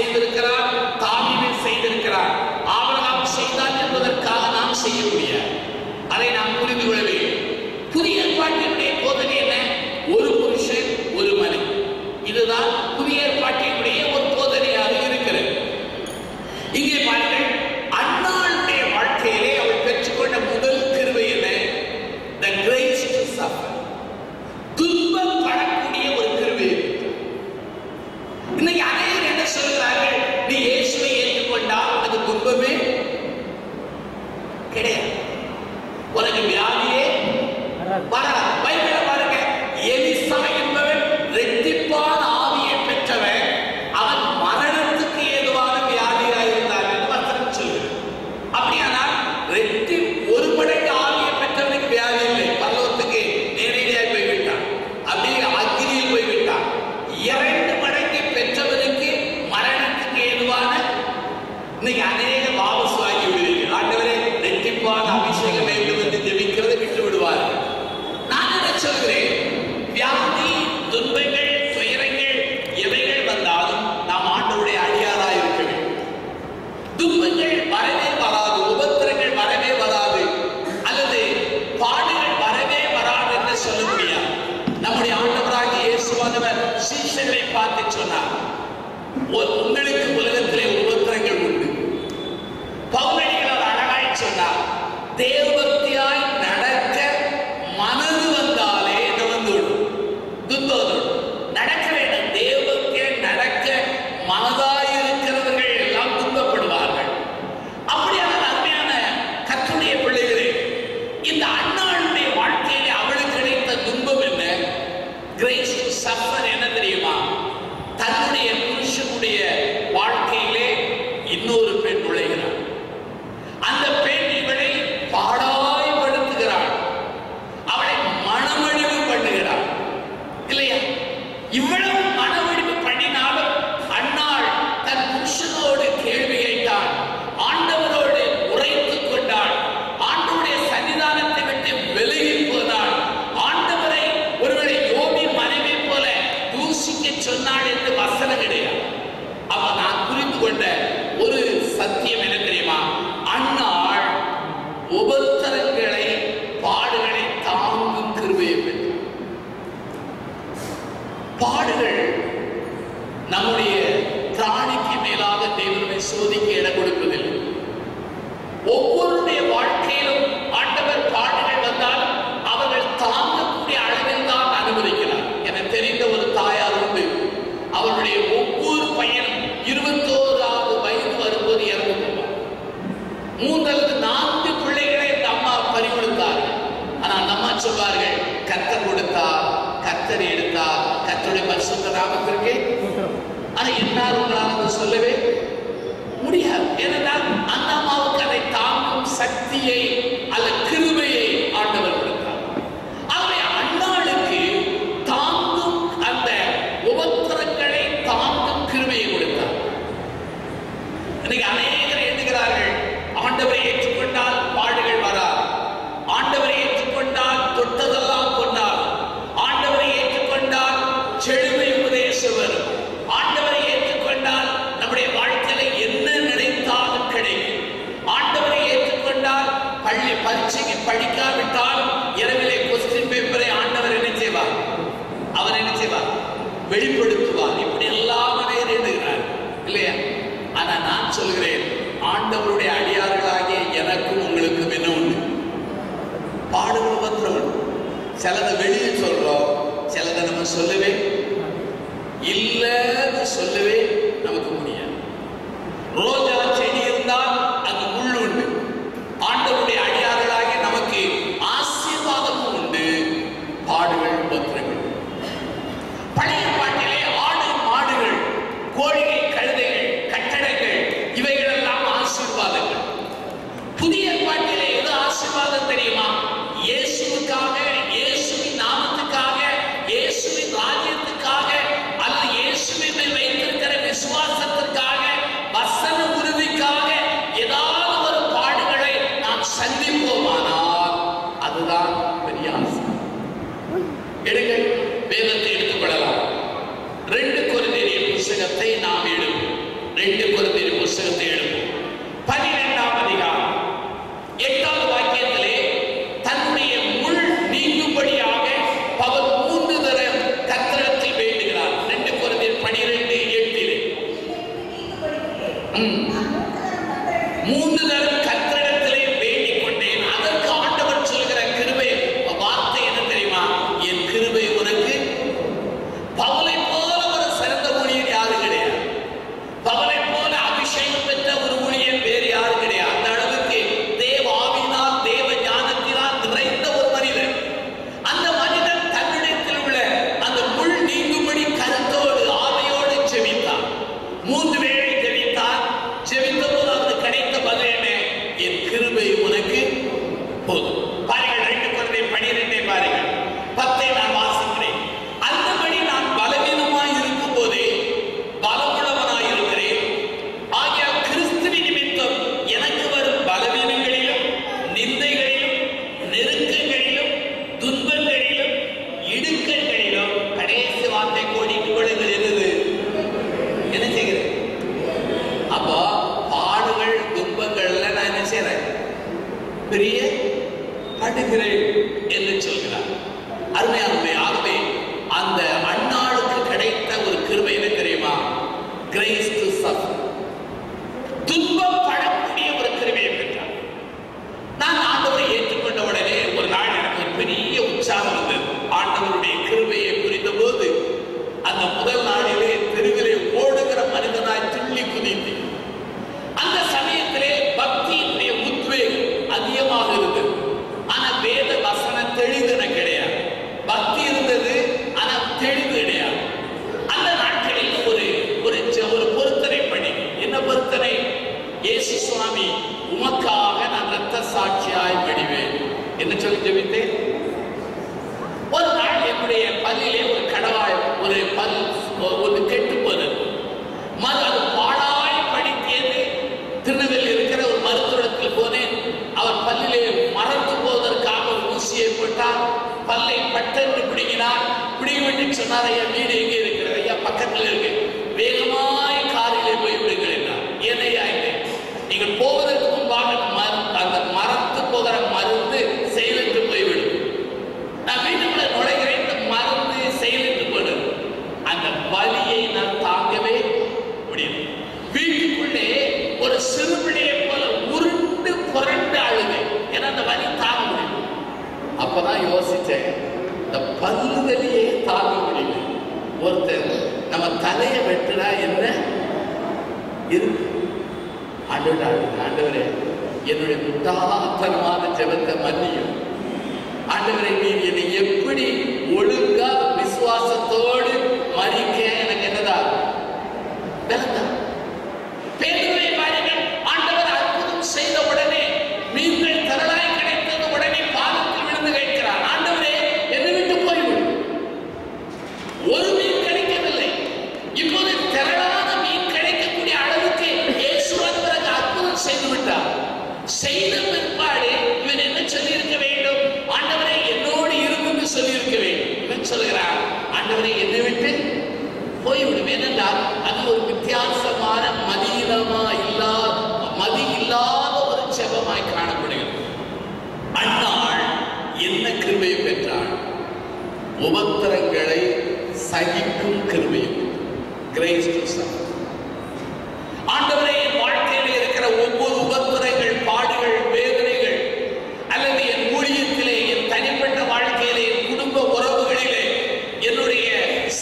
செய்திருக்கிறார், தாவீது செய்திருக்கிறார். ஆபிரகாம் செய்தான் என்பதற்காக நாம் செய்ய முடியாது. அதை நாம் புரிந்து கொள்ள வேண்டும். புதிய ஏற்பாட்டினுடைய போதனை என்ன? ஒரு புருஷன் ஒரு மனைவி. இதுதான் புதிய ஏற்பாட்டினுடைய ஒரு போதனையாக இருக்கிறது. இங்கே பாருங்கள், அன்னாளுடைய வாழ்க்கையிலே அவள் பெற்றுக்கொண்ட முதல் கிருபை என்ன? The grace to suffer. துன்பப்படக்கூடிய ஒரு கிருபை. இன்னைக்கு அநேகர் என்ன சொல்கிறார்கள்? நீ இயேசுவை ஏற்றுக்கொண்டால் அது துன்பமே கிடையாது, உனக்கு வியாதியே வராது. பைபிளை பாருங்க, எலிசா என்பவன் இரட்டிப்பான ஆவியை பெற்றவன், அவன் மரணத்துக்கு ஏதுவான வியாதியாக இருந்தான் என்று வசனம் சொல்கிறது. அப்படியானால் ஒரு மடங்கு ஆவியை பெற்றவனுக்கு வியாதி இல்லை, பரலோகத்துக்கு நேரடியாக போய்விட்டான், அப்படியே அக்கினியில் போய்விட்டான். 2 மடங்கு பெற்றவனுக்கு மரணத்துக்கு ஏதுவான. இன்னைக்கு அநேக வாபஸ் வாங்கி விடுவீர்கள். ஆண்டவரே இரட்டிப்பான அபிஷேகம் வேண்டும் என்று ஜெபிக்கிறதை விட்டு விடுவார்கள். நான் என்ன சொல்கிறேன்? வியாதி, துன்பங்கள், துயரங்கள் எவைகள் வந்தாலும் நாம் ஆண்டவருடைய அடியாராக இருக்க வேண்டும். துன்பங்கள் வரவே வராது, உபத்திரங்கள் வரவே வராது, அல்லது பாடுகள் வரவே வராது என்று சொல்ல முடியாது. நம்முடைய ஆண்டவராகிய இயேசுவானவர் சீஷர்களை பார்த்து சொன்னார், உங்களுக்கு உலகத்திலே உபத்திரங்கள் உண்டு. பவுலடிகளார் அழகாய் சொன்னார், தேவபக்தியாய் நடக்க மனது வந்தாலே என்ன வந்துவிடும்? துன்பம் நடக்க வேண்டும். தேவபக்தியாய் நடக்க மனதாய் இருக்கிறவர்கள் எல்லாம் துன்பப்படுவார்கள். அப்படியான அருமையான கர்த்தருடைய பிள்ளைகளே, இந்த அன்னாளுடைய வாழ்க்கையிலே அவளுக்கு கிடைத்த துன்பம் என்ன? Grace to suffer. என்ன தெரியுமா? தன்னுடைய புருஷனுடைய வாழ்க்கையிலே இன்னொரு பெண் நுழைகிறார். அந்த பெண் இவளை பாடாய்படுத்துகிறாள், அவளை மனமடிவு பண்ணுகிறாள், இல்லையா? இவ்வளவு மனமடிவு பண்ணினாலும் அன்னாள் தன் புருஷனோடு கேள்வி கேட்டாள், ஆண்டவரோடு உரைத்துக் கொண்டாள், ஆண்டவருடைய சன்னிதானத்தை விட்டு விலகி போனாள், ஆண்டவரை ஒருவரை யோபி மனைவி போல தூசிக்க சொன்னாள் என்று வசனம் கிடையாது. அப்ப நான் புரிந்து கொண்ட ஒரு சத்தியம் என்ன தெரியுமா? அன்னாள் உபத்திரங்களை, பாடுகளை தாங்கும் கிருபையை பெற்றார். பாடுகள் நம்முடைய பிராணிக்கு மேலாக தேவனை சோதிக்க இடம் கொடுப்பதில்லை. ஒவ்வொருடைய வாழ்க்கையிலும் ஆண்டவர் பாடுகள் வந்தால் அவர்கள் தாங்கக்கூடிய அளவில் தான் அனுமதிக்கிறார். என தெரிந்த ஒரு தாயார் உண்டு. அவருடைய ஒவ்வொரு பையனும் 21வது வயது வரும்போது இறந்து போவார். 3 அல்லது 4 பிள்ளைகளை இந்த அம்மா பறிகொடுத்தார். ஆனா அந்த அம்மா சொல்வார்கள், கர்த்தர் கொடுத்தார், கர்த்தர் எடுத்தார், கர்த்தருடைய பரிசுத்த நாமத்திற்கு. ஆனா என்னால் உங்களால் அதை சொல்லவே முடியாது. ஏனென்றால் அந்த அம்மாவுக்கு அதை தாங்கும் சக்தியை அல்ல கிருபையை ஆண்டவர் கொடுத்தார். ஆகவே அன்னாளுக்கு தாங்கும் அந்த உபத்திரங்களை தாங்கும் கிருபையை கொடுத்தார். இன்னைக்கு அநேகர் எண்ணுகிறார்கள், ஆண்டவரை ஏற்றுக்கொண்டால் பாடுகள் வராது, ஆண்டவரை ஏற்றுக்கொண்டால் தொட்டதெல்லாம் கொண்டால், ஆண்டவரை ஏற்றுக்கொண்டால் செழுமை உபதேசம் வரும், ஆண்டவரை ஏற்றுக்கொண்டால் நம்முடைய வாழ்க்கையில என்ன நினைத்தாலும் கிடைக்கும், ஆண்டவரை ஏற்றுக்கொண்டால் பள்ளி பரீட்சைக்கு படிக்காவிட்டால் இரவிலே கொஸ்டின் பேப்பரை ஆண்டவர் என்ன செய்வார்? அவர் என்ன செய்வார்? வெளிப்படுத்துவார். இப்படி எல்லாம் அநேகர் எண்ணுகிறார், இல்லையா? ஆனா நான் சொல்கிறேன், ஆண்டவருடைய அடியார்களாகிய எனக்கும் உங்களுக்கும் என்ன உண்டு? பாடுகள் உபத்திரம். சிலதை வெளியே சொல்றோம், சிலதை நம்ம சொல்லவே இல்லைன்னு சொல்லவே நமக்கு முடியாது. ரோஜா செடி இருந்தால் அது முள் உண்டு. ஆண்டவருடைய அடியார்களாகிய நமக்கு ஆசீர்வாதமும் உண்டு, பாடுகள் உபத்திரங்கள். பழைய பாட்டிலே ஆடு மாடுகள், கோழிகள், கழுதைகள், கட்டடங்கள் இவைகள் எல்லாம் ஆசீர்வாதங்கள். புதிய பாட்டிலே எது ஆசீர்வாதம் தெரியுமா? இயேசுவுக்காக, இயேசுவின் நாமத்துக்காக, இயேசுவின் ராஜ்யத்துக்காக அல்லது இயேசுவின் மேல் வைத்திருக்கிற விசுவாசத்திற்காக வசன உருவி இடுக்கண்களிலும் கடைசி வார்த்தை கோடிட்டு கொள்ளுங்கள் என்னது என்ன செய்கிறேன். அப்போ பாடுகள் துன்பங்கள்ல நான் என்ன செய்யறேன், பெரிய படுகிறேன் என்று சொல்கிறார். அருமையானவர்களே, ஆகவே அந்த அன்னாளுக்கு கிடைத்த ஒரு கிருபை என்ன தெரியுமா? கிரேஸ் டு சஃபர், துன்பம் படக்கூடிய ஒரு கிருபையை பெற்றார். நான் ஆண்டவரை ஏற்றுக்கொண்ட உடனே ஒரு நாள் எனக்கு ஒரு பெரிய உற்சாகம் வந்தது. ஆண்டவருடைய கிருபையை புரிந்த போது அந்த முதல் நாளிலே தெருவிலே ஓடுகிற மனிதனாய் துள்ளி குதித்து, அந்த சமயத்திலே பக்தியினுடைய உத்வேகம் அதிகமாக இருந்தது. ஆனா வேத வசன தெளிதன கிடையாது. பக்தி இருந்தது, ஆனா தெளிவு கிடையாது. அந்த நாட்களில் ஒரு பொருத்தனை பண்ணி, என்ன பொருத்தனை? இயேசு சுவாமி, உமக்காக நான் ரத்த சாட்சியாய் விடுவேன் என்ன சொல்லி ஜெபித்தேன். ஒரு நாள் என்னுடைய பல்லிலே ஒரு கடவாய், ஒரு பல் ஒரு கெட்டு போனது. அது பாடாய் படித்தது. திருநெல்வேலியில் இருக்கிற ஒரு மருத்துவத்தில் போனேன். அவர் பல்லிலே மறந்து போவதற்காக ஒரு ஊசியை போட்டார். பல்லை பட்டென்று பிடிங்கினார். பிடிவிட்டு சொன்னார், ஐயா வீடு எங்கே இருக்கிறது? ஐயா பக்கத்தில் இருக்கு. வேகமாய் காரிலே போய் விடுங்கள் என்றார். ஏனையா இல்லை, நீங்கள் போவதற்கு முன்பாக அந்த மறந்து போகிற மருந்து செயலுக்கு போய்விடும். நான் வீட்டுக்குள்ள நுழைகிறேன், மருந்து செயலுக்கு போடுது. அந்த வலியை நான் தாங்கவே முடியும். வீட்டுக்குள்ளே ஒரு சிறுபிள்ளையை போல உருண்டு புரண்டு அழுது. ஏன்னா அந்த வலி தாங்க முடியும். அப்பதான் யோசிச்சேன், இந்த பல்லுதலியே தாங்க முடியல. ஒருத்தர் நம்ம தலையை வெட்டுறா என்ன இருக்கு. ஆண்டவரே, என்னுடைய முட்டாள்தனமான ஜெபத்தை மன்னியும். ஆண்டவரே, நீர் என்னை எப்படி ஒழுங்கா விசுவாசத்தோடு மறிக்க எனக்கு என்னதா பேதுருவை பாருங்கள். ஆண்டவர் அற்புதம் செய்த உடனே மீன்கள் திரளாய் கிடைத்தது. உடனே பாதத்தில் விழுந்து கேட்கிறார், ஆண்டவரே என்னை விட்டு போய்விடும். ஒரு மீன் கிடைக்கவில்லை. இப்போது திரளான மீன் கிடைக்கக்கூடிய அளவுக்கு இயேசுவானவர் அற்புதம் செய்து விட்டார். செய்த பிற்பாடு இவன் என்ன சொல்லி இருக்க வேண்டும்? ஆண்டவரே என்னோடு இருந்து சொல்லி இருக்க வேண்டும். இவன் சொல்கிறார், ஆண்டவரே என்னை விட்டு போய்விடும். ஏனென்றால் அது ஒரு வித்தியாசமான மதி இல்லாத ஒரு ஜெபமாய் காணப்படுகிறது. அன்னாள் என்ன கிருபையை பெற்றாள்? உபத்திரங்களை சகிக்கும் கிருபையை. Grace to suffer. ஆண்டவரே, என் வாழ்க்கையில் இருக்கிற ஒவ்வொரு உபத்திரங்கள், பாடுகள், வேதனைகள், அல்லது என் ஊழியத்திலே, என் தனிப்பட்ட வாழ்க்கையிலே, என் குடும்ப உறவுகளிலே, என்னுடைய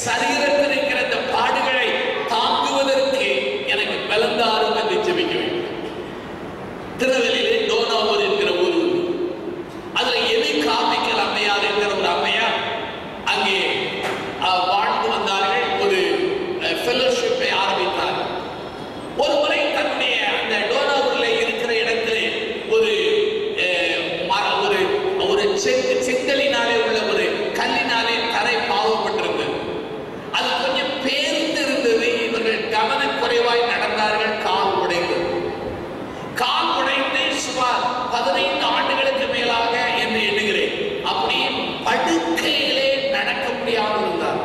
சரீரத்தில் இருக்கிற இந்த பாடுகளை தாங்குவதற்கு எனக்கு பலந்தாரும் என்று ஜெபிக்க வேண்டும். திருநெல்வேலியிலே டோனாவூர் என்கிற ஊர், அதுல எவி காமிக்கல் அம்மையார் என்கிற ஒரு அம்மையார் அங்கே வாழ்ந்து வந்தார்கள். ஒரு ஃபெல்லோஷிப்பை ஆரம்பித்தார். ஒரு முறை தன்னுடைய அந்த டோனாவூரில் இருக்கிற இடத்திலே ஒரு செங்கலினாலே உள்ள ஒரு கல்லினாலே தரை பாவப்பட்டிருந்தது. அது கொஞ்சம் பேர்ந்து இருந்தது. இவர்கள் கவனக்குறைவாய் நடந்தார்கள். கால் உடைந்தது. கால் உடைந்து சுமார் 15 ஆண்டுகளுக்கு மேலாக என்று எண்ணுகிறேன் அப்படியே படுக்கையிலே நடக்க முடியாமல் இருந்தார்.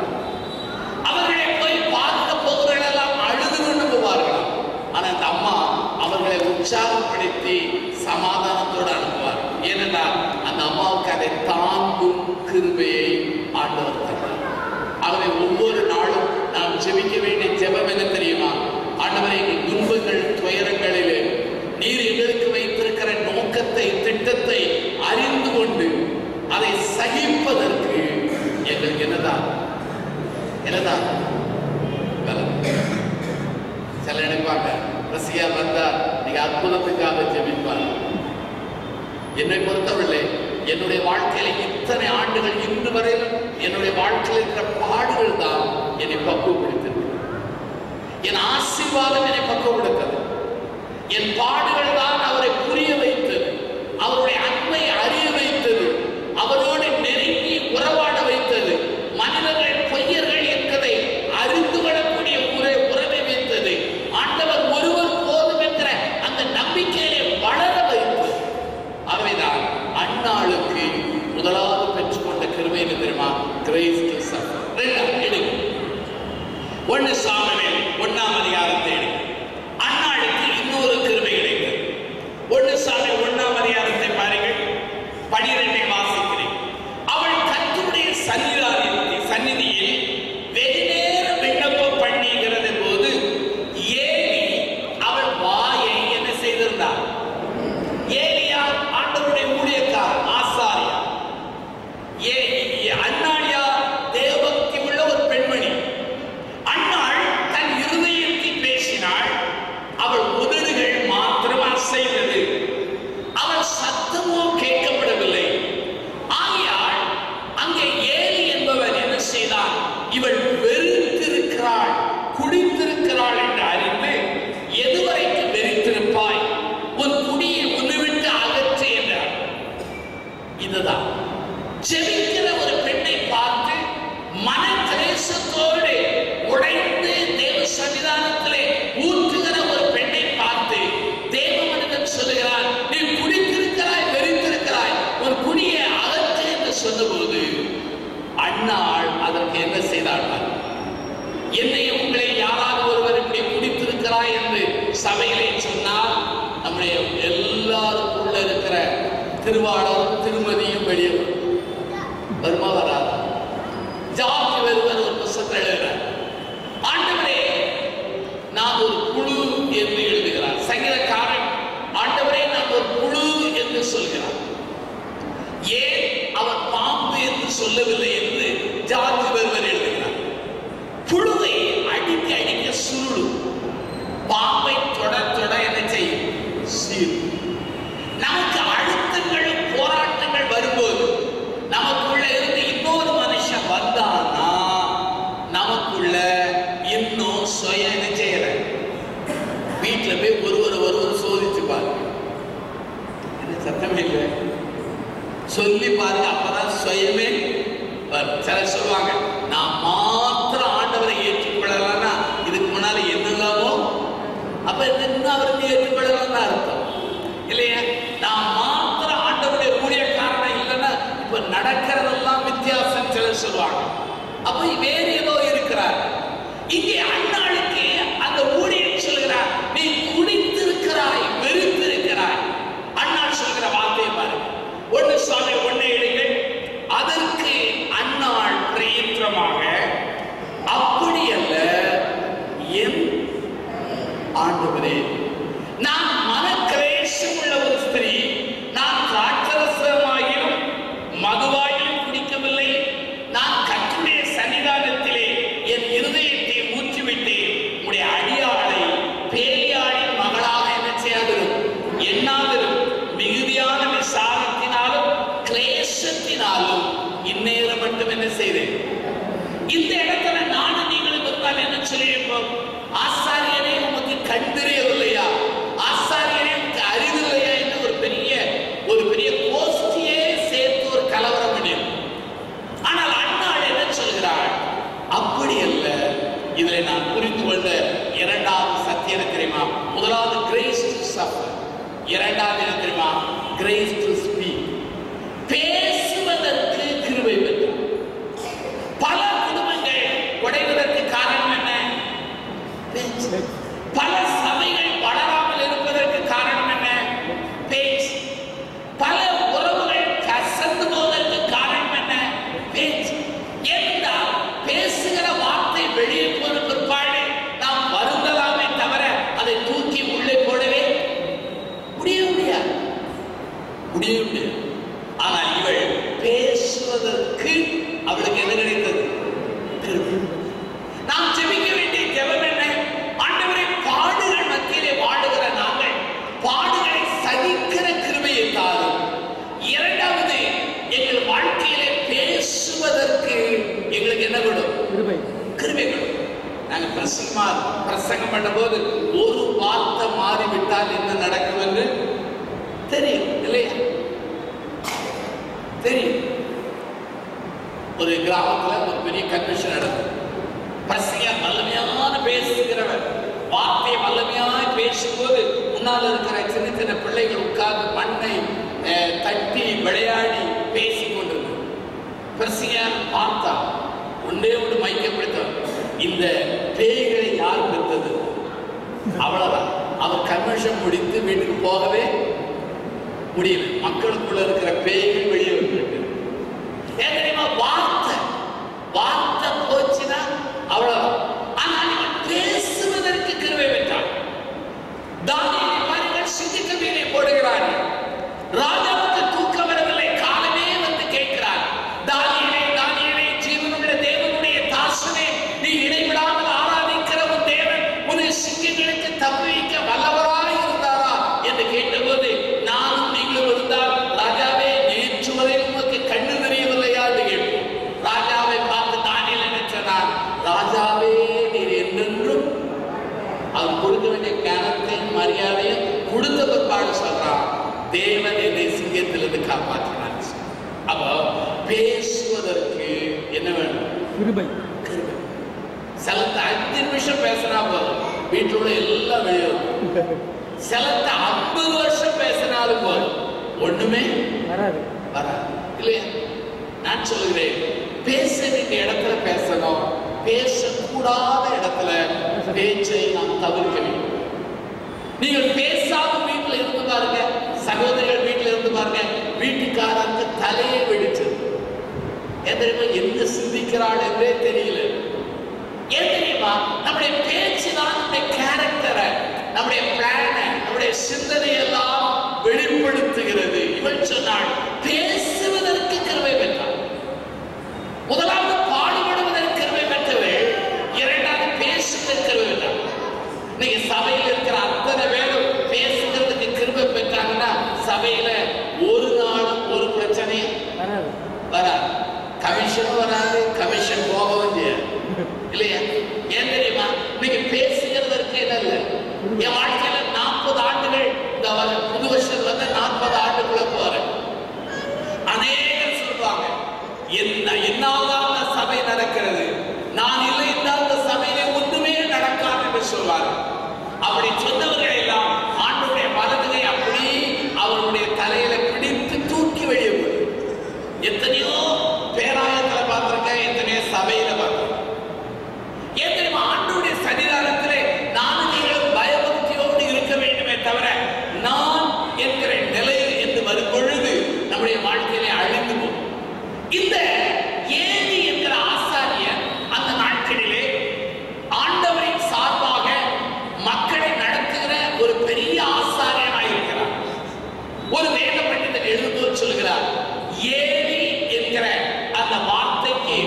அவர்களை போய் பார்க்க போகிறவர்களெல்லாம் அழுது கொண்டு போவார்களாம். ஆனா அந்த அம்மா அவர்களை உற்சாகப்படுத்தி சமாதானத்தோடு அனுப்புவார். ஏனென்றால் அந்த அம்மாவுக்கு அதை தாங்கும் கிருபையை ஆண்டவர் தந்தார். ஆகவே ஒவ்வொரு நாளும் நாம் ஜெபிக்க வேண்டிய ஜெபம் என்ன தெரியுமா? ஆண்டவரே, எங்கள் துன்பங்கள், துயரங்களிலே நீர் எங்களுக்கு வைத்திருக்கிற நோக்கத்தை, திட்டத்தை அறிந்து கொண்டு அதை சகிப்பதற்கு எங்களுக்கு என்னதான் சில நினைப்பாங்க, ரசியா வந்தா நீங்க அற்புதத்துக்காக ஜெபிப்பார். என்னை பொறுத்தவரை என்னுடைய வாழ்க்கையில இத்தனை ஆண்டுகள் இன்று வரையில் என்னுடைய வாழ்க்கையில் இருக்கிற பாடுகள் தான் என்னை பக்குவப்படுத்தது. என் ஆசீர்வாதம் என்னை பக்குவப்படுத்தது. என் பாடுகள் தான் அவரை புரிய வைத்தது. அவருடைய அன்பை அறிய வைத்தது. அவரோடு நெருங்கி உறவாட வைத்தது. மனிதர்கள் பொய்யர்கள் என்பதை அறிந்து கொள்ளக்கூடிய உறவை வைத்தது. ஆண்டவர் ஒருவர் போதும் என்கிற அந்த நம்பிக்கையை வளர வைத்தது. அவைதான் அந்நாளுக்கு முதலாவது பெற்றுக்கொண்ட கிருபை தெரியுமா? Grace to suffer. எடுங்க. 1 சாமுவேல் 1ஆம் அதிகாரத்தை எடுங்க. அன்னாளுக்கு இன்னொரு கிருபை கிடைத்தது. 1 சாமுவேல் 1ஆம் அதிகாரத்தை பாருங்கள். 12ஐ வாசிக்கிறேன். அவள் கர்த்தருடைய சந்நிதியில் வெகு நேரம் விண்ணப்பம் பண்ணுகிற போது ஏலி அவள் வாயை என்ன செய்திருந்தார்? ஏலியா ஆண்டவருடைய ஊழியக்காரர், ஆசாரியா. அன்னாளியா தேவபக்தி உள்ள ஒரு பெண்மணி. அன்னாள் தன் இருதயத்தில் பேசினாள். அவள் உதடுகள் மாத்திரம் அசைந்தது. அவள் சத்தமோ கேட்கப்படவில்லை. ஆகையால் அங்கே ஏலி என்பவன் என்ன செய்தான்? இவள் வெறுத்திருக்கிறாள், குடித்திருக்கிறாள் என்று அறிந்து, எதுவரைக்கு வெறுத்திருப்பாய்? உன் குடியை உன்னை விட்டு அகற்று என்றார். இதுதான் ஜெபிக்கிற ஒரு பெண்ணை பார்த்து மன கிளேசத்தோடு உடைந்து தேவ சன்னிதானத்திலே ஊற்றுகிற ஒரு பெண்ணை பார்த்து தேவ மனிதன் சொல்லுகிறான், நீ குடித்திருக்கிறாய், வெறுத்திருக்கிறாய், உன் குடியை அகற்று என்று சொன்னபோது அன்னாள் அதற்கு என்ன செய்தாள்? என்னையும் உங்களை யாராவது ஒருவர் இப்படி குடித்திருக்கிறாய் என்று சபையிலே சொன்னால் நம்முடைய எல்லாருக்குள்ள இருக்கிற திருவாளரும் திருமதியும் வெளியே வருமா வராது? ஜார்ஜ் வெறுவர் ஒரு புத்தகத்தில் எழுதுகிறார், ஆண்டவரே நான் ஒரு புழு என்று எழுதுகிறார். சங்கீதக்காரன் ஆண்டவரே நான் ஒரு புழு என்று சொல்கிறார். ஏன் அவர் பாம்பு என்று சொல்லவில்லை என்று ஜார்ஜ் வெறுவர் எழுதுகிறார். புழுவை அடிக்க அடிக்க சுருளும், பாம்பை தொட தொட என்ன செய்யும்? சீரும். நமக்கு அழுத்தங்களும் போராட்டங்கள் வரும்போது நமக்குள்ள இருந்து இன்னொரு மனுஷன் வந்தானா நமக்குள்ள இன்னும் சுய என்ன செய்யற? வீட்டுல போய் ஒருவர் சோதிச்சு பாருங்க. சத்தமே இல்லை, சொல்லி பாருங்க, அப்பதான் சுயமே. சிலர் சொல்லுவாங்க, நான் மாத்திரம் ஆண்டவரை ஏற்றுக்கொள்ளலாம்னா இதுக்கு முன்னால என்னெல்லாமோ அப்ப என்ன அவருக்கு ஏற்றுக்கொள்ளலாம் அர்த்தம் இல்லையா? நான் மாத்திரம் ஆண்டவருடைய ஊழியக்காரனா இல்லைன்னா இப்ப நடக்கிறதெல்லாம் வித்தியாசம் சிலர் சொல்லுவாங்க. அப்ப வேறு ஏதோ இருக்கிறார். இங்கே அன்னாளுக்கு அந்த ஊழியர் சொல்கிறார், நீ குடித்திருக்கிறாய், வெறுத்திருக்கிறாய். அன்னாள் சொல்கிற வார்த்தையை பாருங்க. 1 சாமுவேல் 1 எடுங்கள். அதற்கு அன்னாள் பிரயத்தனமாக, அப்படி அல்ல என் ஆண்டவரே, நான் மனக்கிளேசம் உள்ள ஒரு ஸ்திரீ, நான் திராட்சரசமாயிலும் மதுவாயிலும் குடிக்கவில்லை. நான் கர்த்தருடைய சன்னிதானத்திலே என் இருதயத்தை ஊற்றிவிட்டேன். உடைய அடியாளை பேலியாளின் மகளாக என்ன செய்யாதிரும், எண்ணாதிரும். மிகுதியான விசாரத்தினாலும் கிளேசத்தினாலும் இந்நேரம் மட்டும் என்ன செய்தேன்? இந்த இடத்துல நானும் நீங்களும் இருந்தால் என்ன சொல்லியிருப்போம்? ஆசாரியனே உமக்கு கண் தெரியவில்லையா, ஆசாரியனே உமக்கு அறிவில்லையா என்று ஒரு பெரிய கோஷ்டியே சேர்த்து ஒரு கலவரம் பண்ணிடும். ஆனால் அன்னாள் என்ன சொல்கிறாள்? அப்படி அல்ல. இதிலே நான் புரிந்து கொண்ட இரண்டாவது சத்தியம் என்ன தெரியுமா? முதலாவது கிரேஸ் டு சஃபர், இரண்டாவது என்ன தெரியுமா? Grace to speak. பேசுவதற்கு கிருபை பெற்றார். பல குடும்பங்கள் உடைவதற்கு காரணம் என்ன? பேச்சு. பல சபைகள் வளராமல் இருப்பதற்கு காரணம் என்ன? பேச்சு. பல உறவுகள் கசந்து போவதற்கு காரணம் என்ன? பேச்சு. என்றால் பேசுகிற வார்த்தை வெளியே போன பிற்பாடு நாம் வருந்தலாமே தவிர அதை தூக்கி உள்ளே போடவே முடியாது. ஆனால் இவள் பேசுவதற்கு அவளுக்கு என்ன கிடைத்தது? நாம் ஜெபிக்க வேண்டிய ஜெபம் என்ன? ஆண்டவரே, பாடுகள் மத்தியிலே வாடுகிற நாங்கள் பாடுகளை சகிக்கிற கிருபையை தாரும். இரண்டாவது, எங்கள் வாழ்க்கையிலே பேசுவதற்கு எங்களுக்கு என்ன கொடும்? கிருபை கொடும். நாங்கள் பிரசங்கம் பண்ணும்போது ஒரு வார்த்தை மாறிவிட்டால் என்ன நடக்கும் என்று தெரியும் இல்லையா? தெரியும். ஒரு கிராமத்துல ஒரு பெரிய கன்வென்ஷன் நடக்கும். பிரசங்கர் வல்லமையான பேசுகிறவர் வார்த்தையை வல்லமையாக பேசும்போது முன்னால் இருக்கிற சின்ன சின்ன பிள்ளைகள் உட்கார்ந்து மண்ணை தட்டி விளையாடி பேசிக் கொண்டிருந்தது. பிரசங்கர் பார்த்தா அவ்வளவுதான். அவர் கன்வென்ஷன் முடித்து வீட்டுக்கு போகவே முடியல. மக்களுக்குள்ள இருக்கிற பேய்கள் வெளியே வந்துருக்கு. ஏன் தெரியுமா? வார்த்தை போச்சுன்னா அவ்வளவுதான். ஆனால் இவன் பேசுவதற்கு கிருபை பெற்றான். தானியேலை பாருங்கள், சிங்கத்து மீனை போடுகிறார்கள். ராஜாவுக்கு தூக்கம் வரவில்லை. காலமே வந்து கேட்கிறார், தானியேலே தானியேலே, ஜீவனுள்ள தேவனுடைய தாசனே, நீ இடைவிடாமல் ஆராதிக்கிற உன் தேவன் உன்னை சிங்கங்களுக்கு தப்புவிக்க வல்லவராய் இருந்தாரா என்று கேட்டபோது, நானும் நீங்களும் இருந்தால் ராஜாவே, நேற்று வரை உமக்கு கண்ணு தெரியவில்லையா என்று கேட்போம். ராஜாவை பார்த்து தானியேல் என்ன சொன்னார்? ராஜாவே, நீர் என்றென்றும் அவர் கொடுக்க வேண்டிய கனத்தையும் மரியாதையும் கொடுத்த பிற்பாடு சொல்றான், தேவன் என்னை சிங்கத்திலிருந்து காப்பாற்றினார். அப்போ பேசுவதற்கு என்ன வேணும்? கிருபை. சிலத்தை 5 நிமிஷம் பேசினா போதும், வீட்டில் உள்ள எல்லாம் வெளியே வரும். சிலத்தை 50 வருஷம் பேசினாலும் போதும், ஒண்ணுமே வராது இல்லையா? நான் சொல்லுகிறேன், பேச வேண்டிய இடத்துல பேசணும், பேசக்கூடாத இடத்துல பேச்சை நாம் தவிர்க்க வேண்டும். நீங்கள் பேசாத வீட்டில் இருந்து பாருங்க, சகோதரிகள் வீட்டில் இருந்து பாருங்க, வீட்டுக்காரருக்கு தலையை வெடிச்சது. ஏன் தெரியுமா? என்ன சிந்திக்கிறாள் என்றே தெரியல. ஏன் தெரியுமா? நம்முடைய பேச்சு தான் நம்முடைய கேரக்டரை, நம்முடைய பிளானை, நம்முடைய சிந்தனையெல்லாம் வெளிப்படுத்துகிறது. இவள் சொன்னாள், பேசுவதற்கு கிருபை பெற்றாள். முதலாவது பாடுபடுவதற்கு கிருபை பெற்றவள், இரண்டாவது பேசுவதற்கு கிருபை பெற்றாள். நீங்க சபையில் இருக்கிற அத்தனை பேரும் பேசுகிறதுக்கு கிருபை பெற்றாங்கன்னா சபையில ஒரு நாளும் ஒரு பிரச்சனை வராது. கமிஷனும் வராது, கமிஷன் போகவும் செய்யாது இல்லையா? ஏன் தெரியுமா? நீங்க பேசுகிறதற்கு என்ன இல்லை. என் வாழ்க்கையில 40 ஆண்டுகள், இந்த புது வருஷத்துல வந்து 40 ஆண்டுக்குள்ள போறேன். அநேகர் சொல்றாங்க, என்னால்தான் அந்த சபை நடக்கிறது, நான் இல்லை என்றால் அந்த சபையிலே ஒன்றுமே நடக்காது என்று சொல்வார்கள். அப்படி சொன்னவர்கள் எல்லாம் ஆண்டவருடைய வலதுகை அப்படி அவருடைய தலையில பிடித்து தூக்கி வெளியே போடு. எத்தனையோ பேராயத்துல பார்த்திருக்கேன், எத்தனையோ சபையில பார்த்திருக்கேன். ஏன் தெரியுமா? ஆண்டவருடைய சன்னிதானத்திலே நானும் நீங்களும் பயபக்தியோடு இருக்க வேண்டுமே தவிர, நான் என்கிற நிலை என்று வரும் பொழுது நம்முடைய வாழ்க்கையிலே அழிந்து போகும். இந்த ஏலி என்கிற ஆசாரியர் அந்த நாட்களிலே ஆண்டவரின் சார்பாக மக்களை நடத்துகிற ஒரு பெரிய ஆசாரியனாக இருக்கிறார். ஒரு வேத பண்டிதர் எழுதும்போது சொல்கிறார், ஏலி என்கிற அந்த வார்த்தைக்கு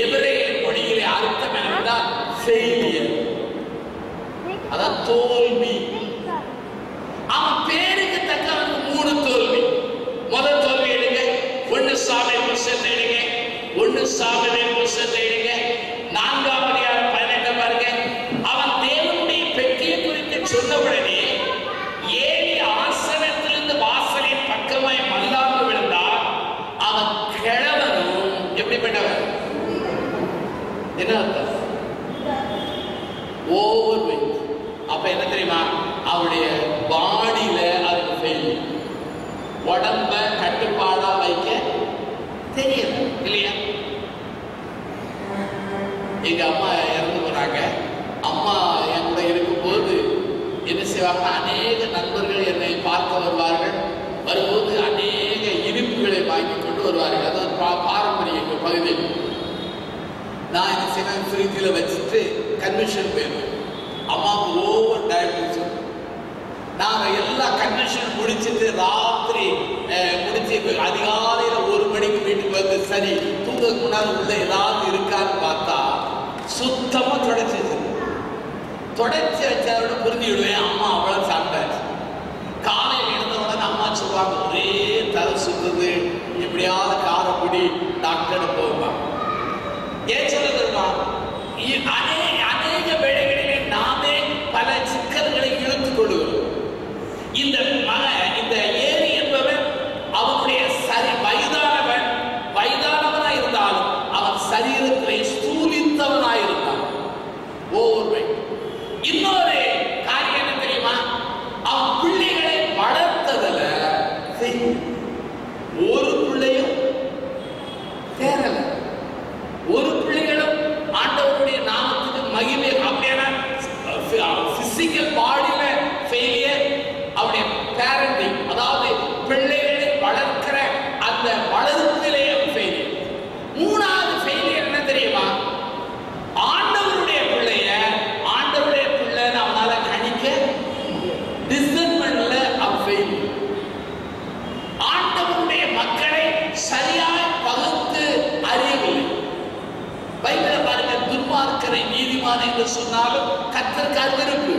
எபிரேய மொழியிலே அர்த்தம் என்னவென்றால் ஃபெயிலியர், அதான் தோல்வி. அவன் பேருக்கு தக்க 3 தோல்வி. முதல் தோல்வி எடுங்க, 1 சாமுவேல் புத்தகத்தை எடுங்க, 1 சாமுவேல் புத்தகத்தை எடுங்க, 4ஆம் அதிகாரம் 18 பாருங்க. அவன் தேவனுடைய பெட்டியை குறித்து சொன்னவுடனே ஏலி ஆசனத்திலிருந்து வாசலின் பக்கமாய் மல்லாந்து விழுந்தான். அவன் கிழவனும் எப்படிப்பட்டவன்? என்ன அர்த்தம்? Over weight. அப்ப என்ன தெரியுமா? அவருடைய பாடியில அதுக்கு ஃபெயிலியர். உடம்ப கட்டுப்பாடா வைக்க தெரியல இல்லையா? எங்க அம்மா இறந்து போறாங்க. அம்மா என் கூட இருக்கும்போது என்ன செய்வாங்க? அநேக நண்பர்கள் என்னை பார்க்க வருவார்கள். வரும்போது அநேக இனிப்புகளை வாங்கி கொண்டு வருவார்கள். அதாவது பாரம்பரிய பகுதியில் நான் என்ன செய்வேன்? ஃப்ரிட்ஜில் வச்சுட்டு கன்வென்ஷன் போயிடுவேன். அம்மாவுக்கு ஓவர் டயபிட்டிஸ். நாங்கள் எல்லா கன்வென்ஷன் முடிச்சுட்டு ராத்திரி முடிச்சு அதிகாலையில் 1 மணிக்கு வீட்டுக்கு வந்து சரி தூங்கக்கு முன்னாடி உள்ள ஏதாவது இருக்கான்னு பார்த்தா சுத்தமா தொடச்சி வச்சோட புரிஞ்சு விடுவேன். அம்மா அவ்வளவு சாப்பிட்டாச்சு. காலையில் எழுந்த உடனே அம்மா சொல்லுவாங்க, ஒரே தலை சுத்துது, எப்படியாவது காரக்குடி டாக்டர் போவாங்க. ஏன் சொல்ல தெரியுமா? அநேக வேளைகளிலே நாமே பல சிக்கல்களை இழுத்துக் கொள்ளுகிறோம். இந்த ஏரி என்பவன் அவனுடைய வயதானவனாய் இருந்தாலும் அவன் சரீரத்திலே ஸ்தூலித்தவனாய் இருந்தான். ஓவர். இன்னொரு காரியம் என்ன தெரியுமா? அவன் பிள்ளைகளை வளர்த்ததுல ஒரு பிள்ளையும் தேரல. ஒரு பிள்ளைகளும் ஆண்டவருடைய நாமத்துக்கு மகிமை அப்படியான பிசிக்கல் துன்மார்க்கரை நீதிமான் என்று சொன்னாலும் கர்த்தருக்கு அருவருப்பு.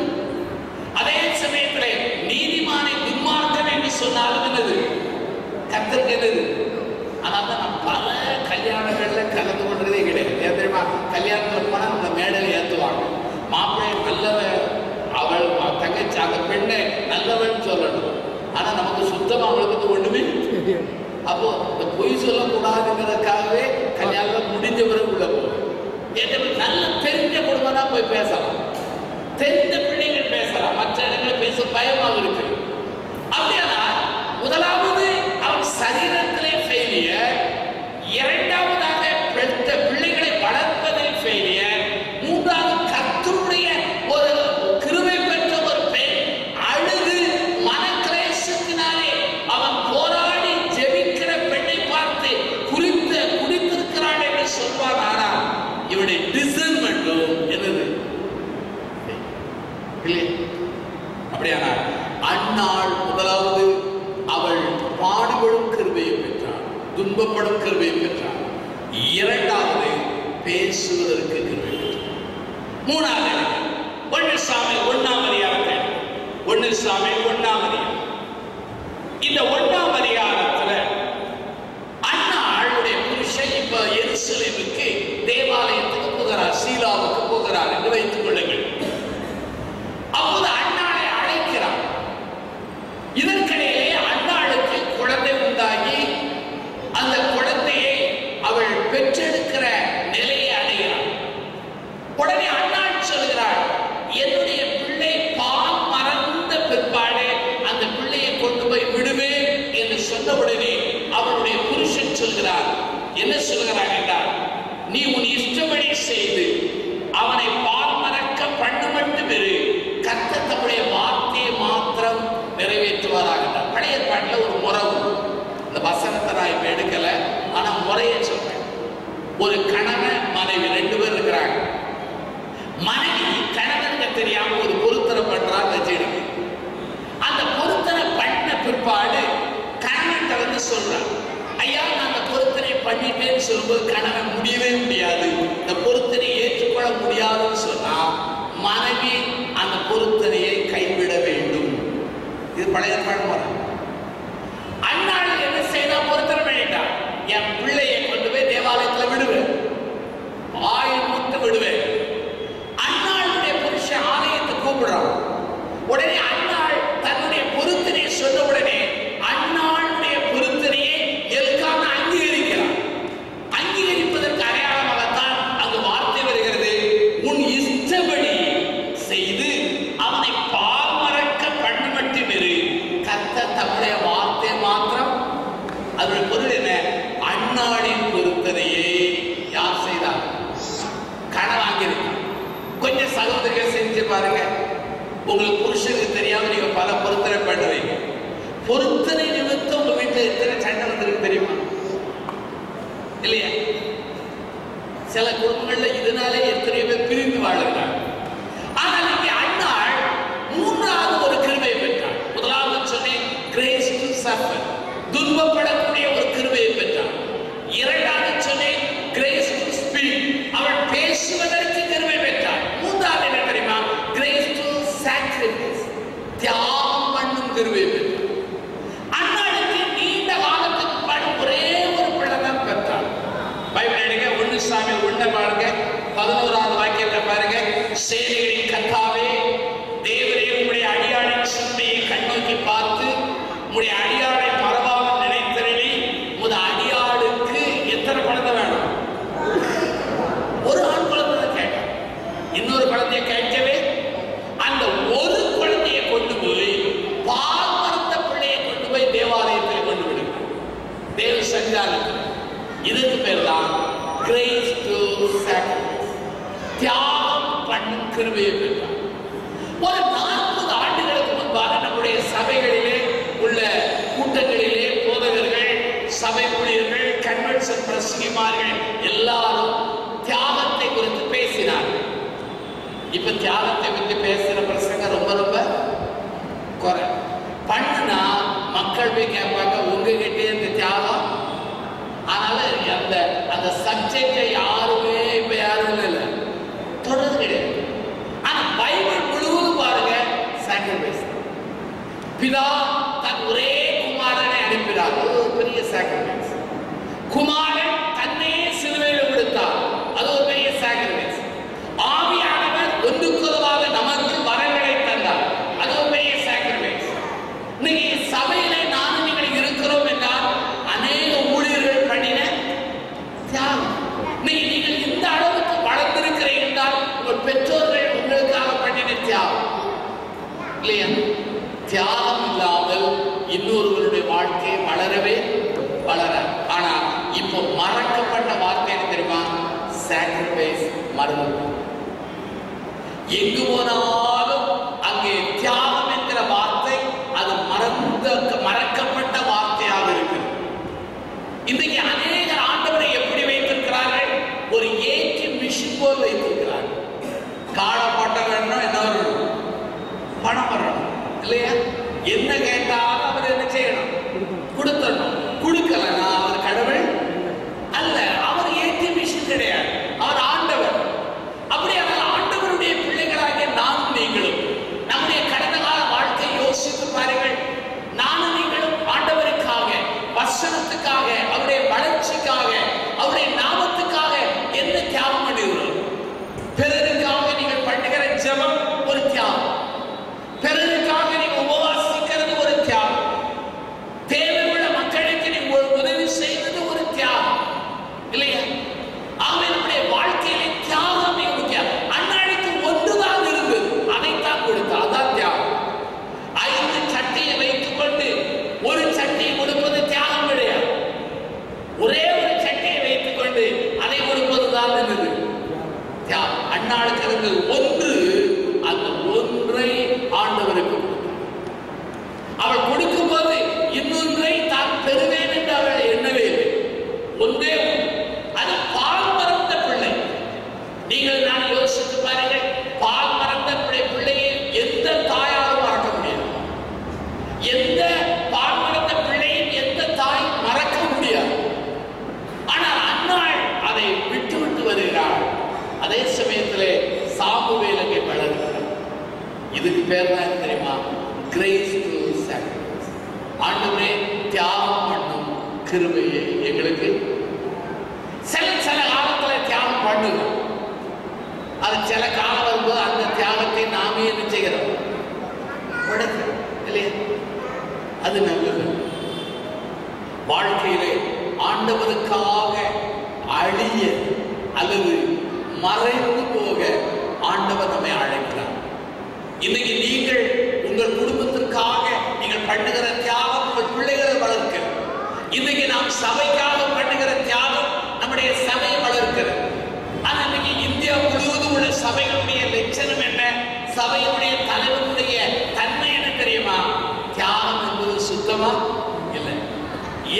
அதே சமயத்திலே நீதிமானை துன்மார்க்கன் என்று சொன்னாலும் என்னது கர்த்தருக்கு என்னது. ஆனால் தான் நம்ம பல கல்யாணங்கள்ல கலந்து கொள்றதே கிடையாது. ஏன் தெரியுமா? கல்யாணத்துல போனா நம்ம மேடையில் ஏற்றுவாங்க. மாப்பிள்ளை நல்லவன், அவள் தங்கச்சி அந்த பெண்ணை நல்லவன் சொல்லணும். ஆனா நமக்கு சுத்தமா அவளுக்கு ஒண்ணுமே. அப்போ இந்த பொய் சொல்லக்கூடாதுங்கிறதுக்காகவே கல்யாணம் முடிஞ்ச பிறகு உள்ள போகும். நல்ல தெரிஞ்ச குடும்பம்னா போய் பேசலாம், தெரிந்த பிள்ளைகள் பேசலாம், மற்ற இடங்களில் பேச பயமாக இருக்கு. அப்படியானா முதலாவது அவன் சரீரத்திலே ஃபெயிலியர், இரண்டாவதாக பெற்ற பிள்ளைகளை வளர்ப்பதில் ஃபெயிலியர், மூன்றாவது கர்த்தருடைய ஒரு கிருபை பெற்ற ஒரு பெண் அழுது மனக்லேசத்தினாலே அவன் போராடி ஜெபிக்கிற பெண்ணை பார்த்து குடித்திருக்கிறாள் என்று சொல்வான். ஆனால் இவனுடைய டிசர்ன்மென்ட்டும் என்னது இல்லை. அப்படியானா அன்னாள் முதலாவது அவள் பாடுபடும் கிருபையை பெற்றாள், துன்பப்படும் கிருபையை பெற்றாள். இரண்டாவது பேசுவதற்கு கிருபை பெற்றாள். மூணாவது 1 சாமுவேல் 1ஆம் அதிகாரத்தில் 1 சாமுவேல் 1ஆம் அதிகாரம். இந்த 1ஆம் அதிகாரத்துல அன்னாளுடைய புருஷன் இப்ப எருசலேமுக்கு தேவாலயத்துக்கு போகிறார், சீலாவுக்கு போகிறார் என்று வைத்துக் கொள்ளுங்கள். அப்போது அன்னாளை அழைக்கிறார். இதற்கிடையே அன்னாளுக்கு குழந்தை உண்டாகி அந்த குழந்தையை அவள் பெற்றெடுக்கிற நிலையை அடைகிறார். உடனே அன்னாள் சொல்கிறாள், என்னுடைய பிள்ளை பால் மறந்த பிற்பாடு அந்த பிள்ளையை கொண்டு போய் விடுவேன் என்று சொன்ன உடனே அவளுடைய புருஷன் சொல்கிறார், என்ன சொல்கிறார் என்றால், நீ உன் இஷ்டப்படி செய்து அவனை பால் மறக்க பண்ண மட்டும் இரு, கர்த்தர் தம்முடைய வார்த்தையை மாத்திரம் நிறைவேற்றுவாராக. பழைய பாட்டில் ஒரு முறை, இந்த வசனத்தை நான் இப்ப எடுக்கல, ஆனா முறையை சொல்றேன். ஒரு கணவன் மனைவி 2 பேர் இருக்கிறாங்க. மனைவி கணவனுக்கு தெரியாம ஒரு பொருத்தனை பண்றான்னு வச்சுடுங்க. அந்த பொருத்தனை பண்ண பிற்பாடு கணவன்கிட்ட வந்து சொல்றான், ஐயா நான் அந்த பொருத்தனை பண்ணிட்டேன்னு சொல்லும்போது கணவன் முடியவே முடியாது, இந்த பொருத்தனை ஏற்றுக்கொள்ள முடியாதுன்னு சொன்னா மனைவி அந்த பொருத்தனையை கைவிட வேண்டும். இது பழைய பழமொழி. அன்னாள் என்ன செய்தா? பொருத்தனை பண்ணிட்டான். என் பிள்ளையை கொண்டு போய் தேவாலயத்தில் விடுவேன், ஆயில் முட்டு விடுவேன். அன்னாளுடைய புருஷன் ஆலயத்தை கூப்பிடுறான். உடனே அன்னாள் தன்னுடைய பொருத்தனையை சொன்ன உடனே அன்னாளுடைய பொருத்தனையை எல்கானா அங்கீகரிக்கிறார். அங்கீகரிப்பதற்கு அடையாளமாகத்தான் அங்கு வார்த்தை வருகிறது, உன் இஷ்டப்படி செய்து அவனை பால் மறக்க பண்ண மட்டும் இரு, கர்த்தர் தம்முடைய வார்த்தை மாத்திரம். அதனுடைய பொருள் என்ன? அன்னாளின் பொருத்தனையை யார் செய்தார்? கணவன் அங்கிருக்கார். கொஞ்சம் சகோதரிகள் செஞ்சு பாருங்க, உங்களுக்கு புருஷனுக்கு தெரியாம நீங்க பல பொருத்தனை பண்ணுவீங்க. பொருத்தனை நிமித்தம் உங்க வீட்டுல எத்தனை சண்டை வந்திருக்கு தெரியுமா? இல்லையா? சில குடும்பங்கள்ல இதனாலே எத்தனை பேர் பிரிந்து வாழ்கிறாங்க. ஆனால் இங்கே அன்னாள் மூன்றாவது ஒரு கிருபையை பெற்றாள். முதலாவது சொன்னேன், கிரேஸ் டு சஃபர், துன்பப்படக்கூடிய ஒரு கிருபையை பெற்றாள். இரண்டாவது சொன்னேன், கிரேஸ் டு ஸ்பீக், அவள் பேசுவதற்கு கிருபை பெற்றாள். மூன்றாவது என்ன தெரியுமா? கிரேஸ் டு சாக்ரிஃபைஸ், தியாகம் பண்ணும் கிருபை பெற்றாள். அன்னாளுக்கு நீண்ட காலத்துக்கு முன்னாடி ஒரே ஒரு பிள்ளை தான் பெற்றாள். பைபிள் எடுங்க, 1 சாமுவேல் 1 பாருங்க, 11ஆவது வாக்கியத்தை பாருங்க. சேனைகளின் கர்த்தாவே, தேவரே உம்முடைய அடியாளின் சிந்தையை கண்ணோக்கி பார்த்து உம்முடைய அடியாளை மறவாமல் நினைத்தருளி, உமது அடியாளுக்கு எத்தனை குழந்தை வேணும்? ஒரு ஆண் குழந்தை கேட்டான். இன்னொரு குழந்தைய கேட்கவே அந்த ஒரு குழந்தையை கொண்டு போய் பால் மறந்த பிள்ளையை கொண்டு போய் தேவாலயத்தில் கொண்டு விடுங்க, தேவ சன்னிதானத்தில். இதுக்கு பேர் தான் கிரேஸ் டு சாக்ரிஃபைஸ், தியாகம் பண்ணும் கிருபையை பெற்றார். ஒரு 40 ஆண்டுகளுக்கு முன்பாக நம்முடைய சபைகளிலே உள்ள கூட்டங்களிலே போதகர்கள், சபை ஊழியர்கள், கன்வென்ஷன் பிரசங்கிமார்கள் எல்லாரும் தியாகத்தை குறித்து பேசினார்கள். இப்ப தியாகத்தை பற்றி பேசுற பிரசங்க ரொம்ப ரொம்ப குறை. பண்ணுனா மக்கள் போய் கேட்பாங்க, உங்ககிட்டே இந்த தியாகம். அதனால அந்த சப்ஜெக்டை யாருமே இப்ப யாரும் இல்லை. பெற்றோர்கள் உங்களுக்காக பண்ணின தியாகம் இல்லையா? தியாகம் இல்லாமல் இன்னொருவருடைய வாழ்க்கை வளரவே வளர. ஆனா இப்போ மறக்கப்பட்ட வார்த்தை என்ன தெரியுமா? சாக்ரிஃபைஸ், மறந்து. எங்கு போனாலும் அங்கே தியாகம் என்கிற வார்த்தை அது மறக்கப்பட்ட வார்த்தையாக இருக்கு. இன்றைக்கு அநேகர் ஆண்டவரை எப்படி வைத்திருக்கிறார்கள்? ஒரு ஏடிஎம் மிஷின் போல் வைத்திருக்கிறார்கள். காடை போட்டவன்னா என்ன வரணும்? பணம் வரணும் இல்லையா? என்ன கேட்டாலும் அவர் என்ன செய்யணும்? கொடுத்தணும். கொடுக்கலன்னா அவர் கடவுள் அல்ல. அவர் ஏடிஎம் மிஷின் கிடையாது, அவர் ஆண்டவர். அப்படியானால் ஆண்டவருடைய பிள்ளைகளாகிய நானும் நீங்களும் நம்முடைய கடந்த கால வாழ்க்கையை யோசித்து பாருங்கள். நானும் நீங்களும் ஆண்டவருக்காக, வசனத்துக்காக, அவருடைய வளர்ச்சிக்காக, அவருடைய நாமத்துக்காக என்ன தியாகம் பண்ணுகிறோம்? பிறருக்காக நீங்கள் பண்ணுகிற ஜெபம் ஒரு தியாகம். பிறருக்காக நீங்க உபவாசிக்கிறது ஒரு தியாகம். தேவையுள்ள மக்களுக்கு நீங்க உதவி செய்வது ஒரு தியாகம் இல்லையா? ஆகவே நம்முடைய வாழ்க்கையிலே தியாகம் மிக முக்கியம். அன்னாளுக்கு ஒன்றுதான் இருந்தது, அதைத்தான் கொடுத்தா, அதான் தியாகம். 5 சட்டியை வைத்துக் கொண்டு ஒரு சட்டியை கொடுப்பது தியாகம் கிடையாது. ஒரே ஒரு சட்டியை வைத்துக் கொண்டு அதை கொடுப்பதுதான் இருந்தது தியாகம். அன்னாளுக்கு இருந்தது ஒன்று. அந்த ஒன்றை ஆண்டவருக்கு அவள் கொடுக்கும் போது இன்னொன்றை தான் பெறுவேன் என்று அவள் எண்ணவே இல்லை. ஒன்றே அது பால் மறந்த பிள்ளை. நீங்கள் நான் யோசித்து பாருங்கள், பால் மறந்த பிள்ளையை எந்த தாயாலும் மறக்க முடியாது. எந்த பால் மறந்த பிள்ளையும் எந்த தாய் மறக்க முடியாது. ஆனால் அன்னாள் அதை விட்டு விட்டு வருகிறாள். அதே சமயத்திலே சாமுவேல் அங்கே வளர்கிறார். இதுக்கு பேர் தான் தெரியுமா? Grace to sacrifice. ஆண்டவரே, தியாகம் பண்ணும் கிருபையை எங்களுக்கு சில காலத்துல தியாகம் பண்ணுவோம். அது சில காலம் வரும்போது அந்த தியாகத்தை நாமே என்ன செய்கிறோம்? இல்லையா? அது நல்லது. வாழ்க்கையிலே ஆண்டவருக்காக அழிய அல்லது மறைந்து போக ஆண்டவர் நம்மை அழைக்கிறார். இன்னைக்கு நீங்கள் உங்கள் குடும்பத்திற்காக நீங்கள் பண்ணுகிற தியாகம் உங்கள் பிள்ளைகளை வளர்க்கிறது. இன்னைக்கு நாம் சபைக்காக பண்ணுகிற தியாகம் நம்முடைய சபையை வளர்க்கிறது. ஆனா இன்னைக்கு இந்தியா முழுவதும் உள்ள சபைகளுடைய லட்சணம் என்ன? சபையுடைய தலைவனுடைய தன்மை என்ன தெரியுமா? தியாகம் என்பது சுத்தமா இல்லை.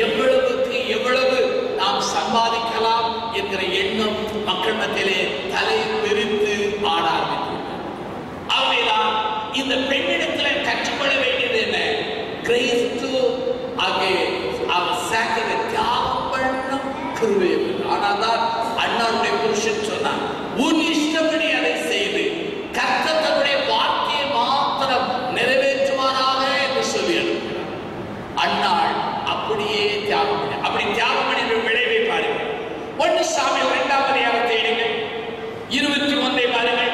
எவ்வளவுக்கு எவ்வளவு நாம் சம்பாதிக்கலாம் என்கிற எண்ணம் மக்கள் மத்தியிலே தலை விரித்து ஆட ஆரம்பித்து. ஆகவேதான் இந்த பெண்ணிடத்தில் கற்றுக்கொள்ள வேண்டியது என்ன? கிறிஸ்து அங்கே அவர் சாக்கிர தியாகம் பண்ணும் கிருபை. ஆனால் தான் அண்ணாவுடைய புருஷன் சொன்னான், உன் இஷ்டப்படி அதை செய்து கர்த்தர் தன்னுடைய வார்த்தையை மாத்திரம் நிறைவேற்றுவாராக என்று சொல்லி அனுப்பினார். அண்ணாள் அப்படியே தியாகம் பண்ணி, அப்படி தியாகம் பண்ணி விளைவை பாருங்கள். 1 சாமுவேல் 2ஆம் அதிகாரத்தை எடுங்கள், 21 பாருங்கள்.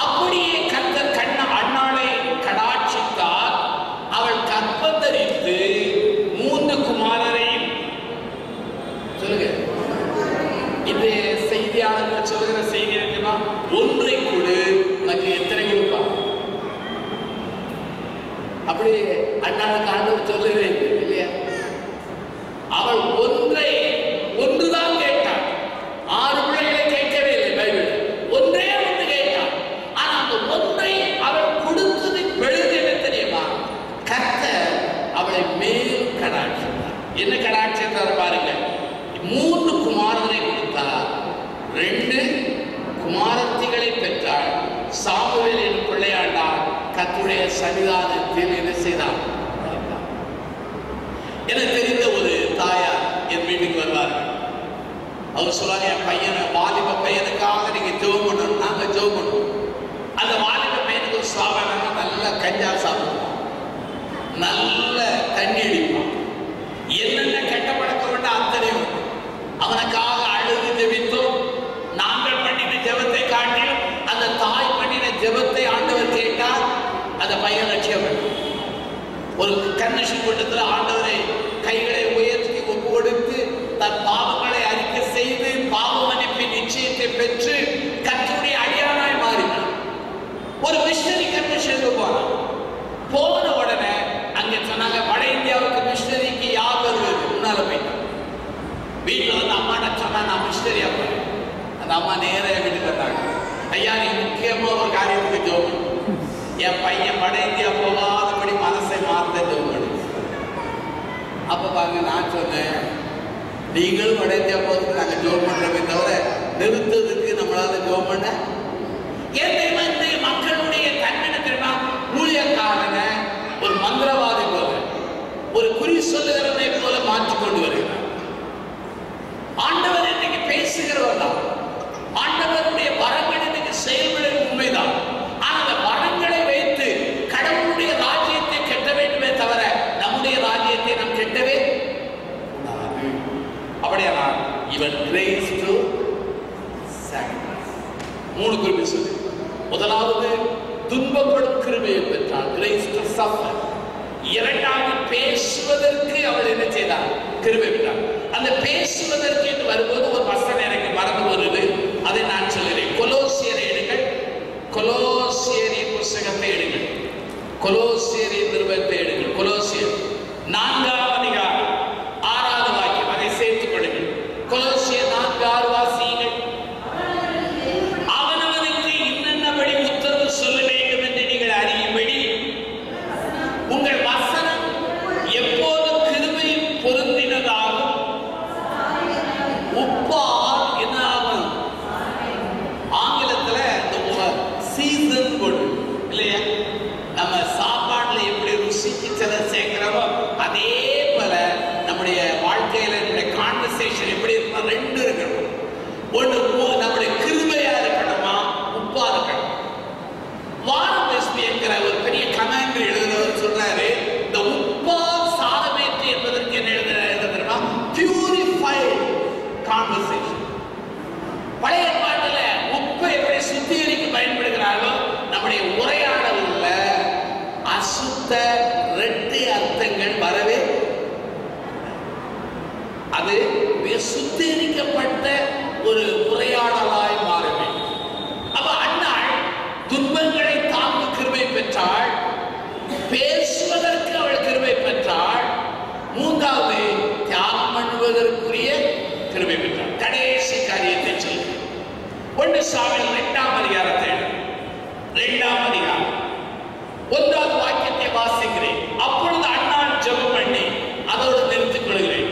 அப்படியே கர்த்தர் அண்ணாளை கடாட்சித்தார். அவள் கர்ப்பம் தரித்து 3 குமாரரையும், சொல்லுங்க, இது செய்தியாளர்கள் சொல்லுகிற செய்தி இருக்குமா? ஒன்றை கொடு, உனக்கு எத்தனை கொடுப்பா? அப்படி அண்ணாளுக்கு ஆண்டவர் சொல்லவே இல்லையா? அவள் ஒன்றுதான் கேட்டாள். 6 பிள்ளைகளை கேட்கவே இல்லை பைபிள். ஒன்றே ஒன்று கேட்டாள். ஆனா அந்த ஒன்றை அவள் கொடுத்தது பெழுது என்ன தெரியுமா? கர்த்தர் அவளை மேலும் கடாட்சித்தார். என்ன கடாட்சித்தார் பாருங்க. 3 குமாரனை கொடுத்தார், 2 குமாரத்திகளை பெற்றாள். சாமுவேலின் பிள்ளையாண்டாள். கர்த்தருடைய சன்னிதானத்தில் என்ன செய்தார்? எனக்கு தெரிந்த ஒரு தாயார் என் வீட்டுக்கு வருவார்கள். அவர் சொல்லுவாங்க, என் பையனை, வாலிப பையனுக்காக நீங்க ஜெபம் பண்ணணும். நாங்க ஜெபம் பண்ணுவோம். அந்த வாலிப பையனுக்கு ஒரு சாதாரண நல்ல கஞ்சா சாப்பிடுவோம், நல்ல தண்ணி அடிப்போம், என்னென்ன கெட்ட பழக்கம் வேண்டாம் அத்தனையும் அவனுக்காக அழுது ஜெபித்தோம். நாங்கள் பண்ணின ஜெபத்தை காட்டிலும் அந்த தாய் பண்ணின ஜெபத்தை ஆண்டவர் கேட்டார். அந்த பையன் ரட்சிக்கப்பட்டான். ஒரு கன்வென்ஷன் கூட்டத்தில் ஆண்டவரை கைகளை உயர்த்தி ஒப்பு கொடுத்து தன் பாவங்களை அறிக்கை செய்து பாவ மன்னிப்பின் நிச்சயத்தை பெற்று கர்த்தருடைய அடியானாய் மாறினார். ஒரு மிஷனரி கன்வென்ஷனுக்கு போனான். போன உடனே அங்க சொன்னாங்க, வட இந்தியாவுக்கு மிஷனரிக்கு யார் வருவது? முன்னால போயிட்டான். வீட்டில் வந்து அம்மாட்ட சொன்னா, நான் மிஷனரியா போறேன். அந்த அம்மா நேரே வீட்டுக்கு வந்தாங்க. ஐயா, நீ முக்கியமா ஒரு காரியத்துக்கு ஜோம், என் பையன் வட இந்தியா போகாதபடி மனசை மாற்ற ஜோம் பண்ணு. அப்ப பாருங்க, நான் சொன்னேன், நீங்களும் வட இந்தியா போறதுக்கு நாங்க ஜோம் பண்றோமே தவிர நிறுத்ததுக்கு நம்மளால ஜோம் பண்ண ஏன் தெரியுமா? இந்த மக்களுடைய தன்மை தெரியுமா? ஊழியக்காரன ஒரு மந்திரவாதி போல, ஒரு குறி சொல்லுகிறவனை போல மாற்றிக் கொண்டு வருகிறார். ஆண்டவர் இன்னைக்கு பேசுகிறவர் தான். ஆண்டவருடைய வரங்கள் இன்னைக்கு செயல்படுவது உண்மைதான். ஆனால் அந்த வரங்களை வைத்து கடவுளுடைய ராஜ்யத்தை கெட்ட வேண்டுமே தவிர நம்முடைய ராஜ்யத்தை நாம் கெட்டவே கூடாது. அப்படியானால் இவன் கிரேஸ் டு சாக்ரிஃபைஸ். 3 குறிப்பு சொல்லு. முதலாவது துன்பப்படும் கிருபையை பெற்றாள், கிரேஸ் டு சஃபர். இரண்டாவது பேசுவதற்கு அவள் என்ன செய்தார்? கிருபை பெற்றாள். அந்த பேசுவதற்கு என்று வரும்போது ஒரு வசனம் எனக்கு மறந்து வருது, அதை நான் சொல்கிறேன். கொலோசியரை எடுங்கள், கொலோசியரின் புத்தகத்தை எடுங்கள், கொலோசியரின் நிருபத்தை எடுங்கள். கொலோசியர் 4ஆம் அதிகாரம் 6வது வாக்கியம், அதை சேர்த்துக் கொள்ளுங்கள். கொலோசியர் 4:6 வாசியுங்கள். அவனவனுக்கு இன்னென்னபடி உத்தரவு சொல்ல வேண்டும் என்று நீங்கள் அறியும்படி உங்கள் வசனம் எப்போது கிருபை பொருந்தினதாகும், உப்பால் என்ன ஆகும்? ஆங்கிலத்துல சீசன் போடு இல்லையா? நம்ம சாப்பாடுல எப்படி ருசிக்கு சில சேர்க்கிறோமோ அதே போல நம்முடைய வாழ்க்கையில நம்முடைய கான்வர்சேஷன் எப்படி இருக்கணும்? 2 இருக்கணும். ஒன்று நம்முடைய கிருபையா இருக்கணுமா, உப்பா இருக்கணும். வாரம் எஸ்பி என்கிற ஒரு பெரிய கமெண்ட் எழுதுறவர் சொல்றாரு, இந்த உப்பா சாதமேற்று என்பதற்கு என்ன எழுதுறா? Purified conversation. பழைய பாட்டுல உப்பை எப்படி சுத்திகரிக்க பயன்படுகிறார்களோ நம்முடைய உரையாடல்ல அசுத்த 2 அர்த்தங்கள் வரவே, அது சுத்திகரிக்கப்பட்ட ஒரு உரையாடலாய் மாறுமே. அப்ப அண்ணாள் துன்பங்களை தாங்க கிருபை பெற்றாள், பேசுவதற்கு அவள் கிருபை பெற்றாள், 3வது தியாகம் பண்ணுவதற்குரிய கிருபை பெற்றாள். கடைசி காரியத்தை சொல்லுங்கள். 1 சாமுவேல் 2ஆம் அதிகாரத்தை 2ஆம் அதிகாரம் 1வது வாக்கியத்தை வாசிக்கிறேன். அப்பொழுது அண்ணாள் ஜெபம் பண்ணி அதோடு நிறுத்திக் கொள்கிறேன்.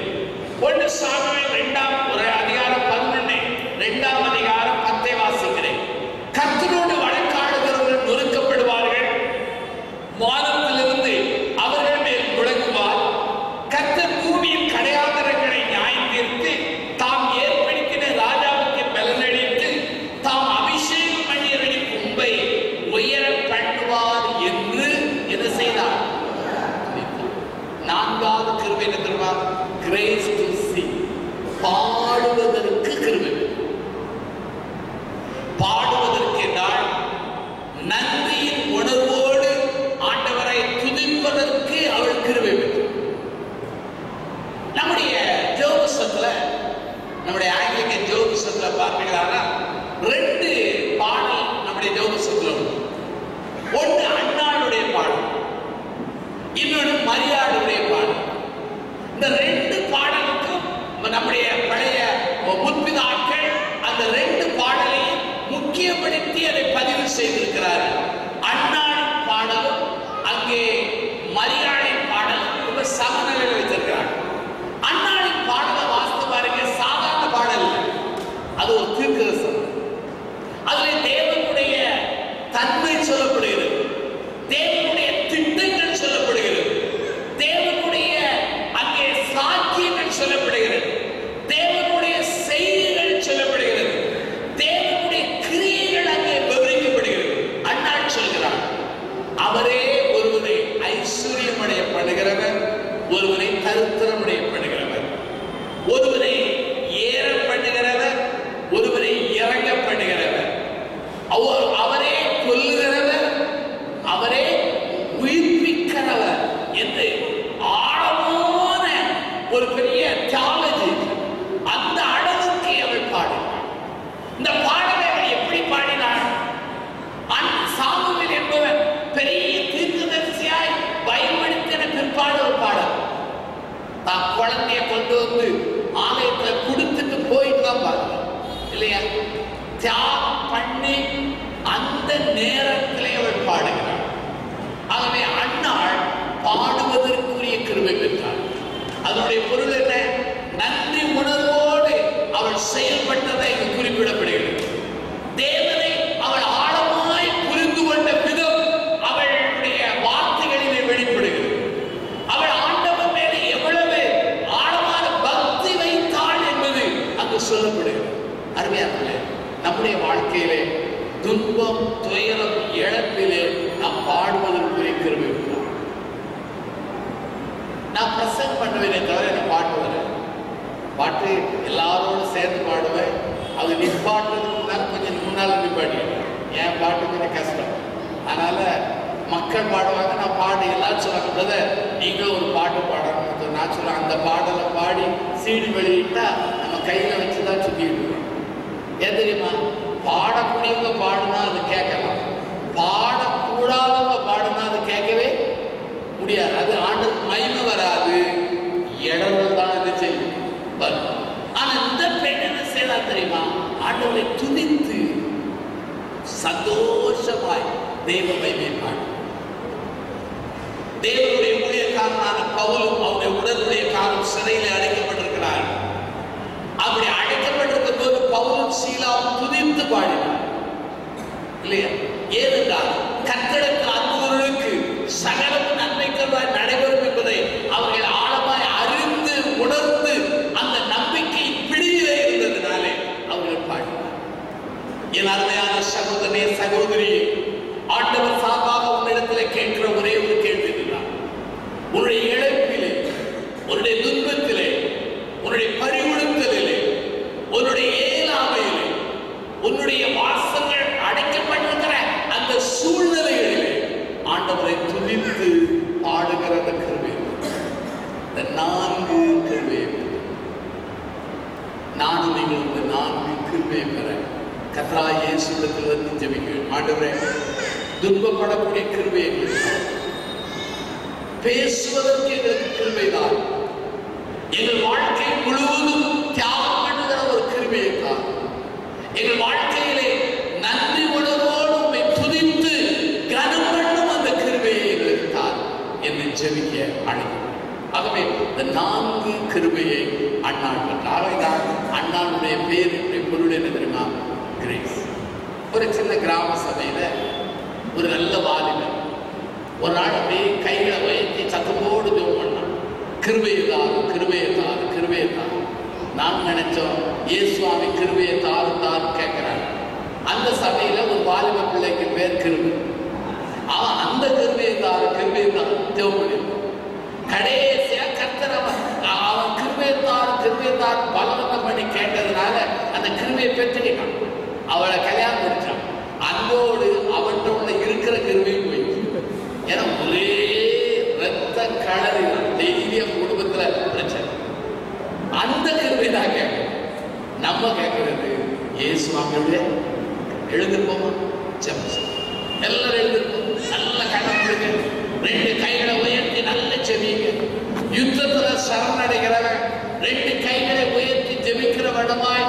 1 சாமுவேல் 2ஆம் அதிகாரம் 11, 2ஆம் அதிகாரம் 10 வாசிக்கிறேன். கர்த்தரோடு வழக்காடுகிறவர்கள் நொறுக்கப்படுவார்கள், வானத்திலிருந்து அவர்கள் மேல் முழங்குவார். கர்த்தர் பூமியின் கடையாந்தரங்களை நியாயம் தீர்த்து தாம் ஏற்படுத்தின ராஜாவுக்கு பலனளித்து தாம் அபிஷேகம் பண்ணியவரின் கொம்பை உயர பண்ணுவார் என்று என்ன செய்தார்? 4வது கிருபை என்ன தெரியுமா? Grace to sing. பாடுவதற்கு கிருபை. பாடுவதற்கு என்றால் நன்றியின் உணர்வோடு ஆண்டவரை துதிப்பதற்கு அவள் கிருபை பெற்றாள். நம்முடைய ஜோபுஸ்தகத்துல, நம்முடைய ஆங்கிலிக்கன் ஜோபுஸ்தகத்துல பார்த்தீங்கன்னா 2 பாடல் நம்முடைய ஜோபுஸ்தகத்துல உண்டு. ஒன்று அண்ணாளுடைய பாடல், இன்னொன்று மரியாளுடைய பாடல். இந்த 2 பாடலுக்கும் நம்முடைய பழைய வந்து ஆலயத்துல கொடுத்துட்டு போயிட்டு தான் பாருங்க இல்லையா? தியாகம் பண்ணி அந்த நேரத்திலே அவள் பாடுகிறாள். ஆகவே அன்னாள் பாடுவதற்குரிய கிருபை பெற்றாள். அதனுடைய பொருள் என்ன? நன்றி உணர்வோடு அவள் செயல்பட்டதை குறிப்பிடப்படுகிறது. தேவனை அவள் ஆழமாய் புரிந்து கொண்ட விதம் அவளுடைய வார்த்தைகளிலே வெளிப்படுகிறது. அவள் ஆண்டவர் மேலே எவ்வளவு ஆழமான பக்தி வைத்தாள் என்பது அங்கு சொல்லப்படுகிறது. அருமையானவர்களே, நம்முடைய வாழ்க்கையிலே துன்பம், துயரம், இழப்பிலே நாம் பாடுவதற்குரிய கிருபை உண்டு. நான் பிரசங்கம் பண்ணுவேனே தவிர எனக்கு பாட்டு வர பாட்டு எல்லாரோடும் சேர்ந்து பாடுவேன். அது நிப்பாட்டுறதுக்கு முன்னால் கொஞ்சம் முன்னால் நிப்பாட்டிடுவேன். என் பாட்டு கொஞ்சம் கஷ்டம். அதனால மக்கள் பாடுவாங்க, நான் பாடு எல்லாரும் சொல்லுவாங்க, பிரதர் நீங்களும் ஒரு பாட்டு பாடணும். நான் சொல்லுவேன், அந்த பாடலை பாடி சீடி வெளியிட்டா நம்ம கையில் வச்சுதான் சுத்திடுவோம். ஏன் தெரியுமா? பாடக்கூடியவங்க பாடுனா அது கேட்கலாம், பாடக்கூடாதவங்க பாடுனா அது கேட்கவே முடியாது. அது ஆண்டவருக்கு மகிமை வராது, இடர்கள் தான் இது செய்யும். ஆனா இந்த பெண் என்ன செய்தா தெரியுமா? ஆண்டவரை துதித்து சந்தோஷமாய் தெய்வ மகிமை பாடு. தேவனுடைய ஊழியக்காரனான பவுலும் அவருடைய உடனுடைய காலம் சிறையில் அடைக்கப்பட்டிருக்கிறார். அப்படி அடைக்கப்பட்டிருக்கும் போது பவுலும் சீலாவும் துதித்து பாடினார் இல்லையா? ஏனென்றால் கர்த்தருக்கு அன்புள்ளவர்களுக்கு சகலமும் நன்மைக்காய் நடைபெறும் என்பதை அவர்கள் ஆழமாய் அறிந்து உணர்ந்து அந்த நம்பிக்கை பிடியிலே இருந்ததினாலே அவர்கள் பாடினார். என் அருமையான சகோதரனே, சகோதரியே, ஆண்டவர் சார்பாக உன்னிடத்தில் கேட்கிற ஒரே ஒரு கேள்வி இதுதான். உன்னுடைய இழப்பிலே, உன்னுடைய துன்பத்திலே, உன்னுடைய பறிவுறுத்தலிலே, உன்னுடைய ஏழாமையிலே, உன்னுடைய வாசங்கள் அடைக்கப்பட்டிருக்கிற அந்த சூழ்நிலைகளிலே ஆண்டவரை துதித்து பாடுகிற அந்த கிருபை, இந்த 4 கிருபை, நானும் நீங்கள் இந்த 4 கிருபையை பெற கர்த்தராகிய இயேசுவிடத்தில் வந்து ஜெபிக்கிறேன். ஆண்டவரே, துன்பப்படக்கூடிய கிருபையை பேசுவதற்கு எங்களுக்கு கிருபைதான். எங்கள் வாழ்க்கை முழுவதும் தியாகம் பண்ணுகிற ஒரு கிருபையை தான். எங்கள் வாழ்க்கையிலே நன்றி உணர்வோடு உம்மை துதித்து கனம் பண்ணும் அந்த கிருபையை எங்களுக்கு தான் என்று ஜெபிக்க அழைக்கிறேன். ஆகவே இந்த 4 கிருபையை அண்ணாள் பெற்றார். அண்ணாளுடைய பேருடைய பொருள் என்ன தெரியுமா? கிரேஸ். ஒரு சின்ன கிராம சபையில ஒரு நல்ல வாலிபர் ஒரு நாள் அப்படியே கைகளை உயர்த்தி சத்தமோடு ஜெபம் பண்ணான். கிருபையை தாரு, கிருபையை தாரு, கிருபையை தாரு. நான் நினைச்சோம் இயேசுவாமி கிருபையை தாரு தாரு கேட்கிறார். அந்த சபையில ஒரு வாலிப பிள்ளைக்கு பேர் கிருபை. அவன் அந்த கிருபையை தாரு, கிருபையை தாரு ஜெபம் பண்ணிருக்கான். கடைசியா கர்த்தர் அவன் கிருபையை தாரு, கிருபையை தாரு பலவந்தம் பண்ணி கேட்டதுனால அந்த கிருபையை பெற்றுக்கிட்டான். அவளை கல்யாணம் முடிச்சான். அன்போடு அவன்கிட்ட உள்ள இருக்கிற கிருபையும் போயிடுச்சு. ஏன்னா ஒரே ரத்த களறி டெய்லிய குடும்பத்துல பிரச்சனை. அந்த கிருபை தான் கேட்கணும். நம்ம கேட்கறது இயேசுவாமியுடைய எழுந்திருப்போமா? ஜெபம் எல்லாரும் எழுந்திருப்போம். நல்ல கண்ணம் கொடுங்க, 2 கைகளை உயர்த்தி நல்ல செவிங்க. யுத்தத்துல சரணடைகிறவன் 2 கைகளை உயர்த்தி ஜெபிக்கிறவனமாய்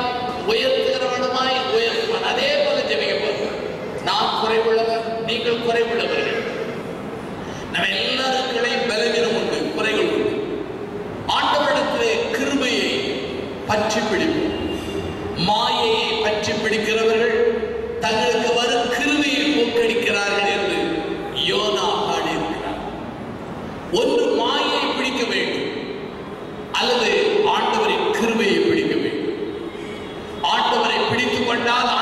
உயர்த்துகிறவனமாய் உயர்த்துவான். அதே போல ஜெபிக்க போறோம். நான் குறைவுள்ளவர், நீங்கள் குறைவுள்ளவர்கள். நம்ம எல்லாருக்களையும் பலவீனம் உண்டு, குறைகள் உண்டு. ஆண்டவரிடத்திலே கிருபையை பற்றி பிடிப்போம். மாயையை பற்றி பிடிக்கிறவர்கள் தங்களுக்கு வரும் கிருபையை போக்கடிக்கிறார்கள் என்று யோனா பாடியிருக்கிறார். ஒன்று மாயை பிடிக்க வேண்டும், அல்லது ஆண்டவரின் கிருபையை பிடிக்க வேண்டும். ஆண்டவரை பிடித்துக் கொண்டால்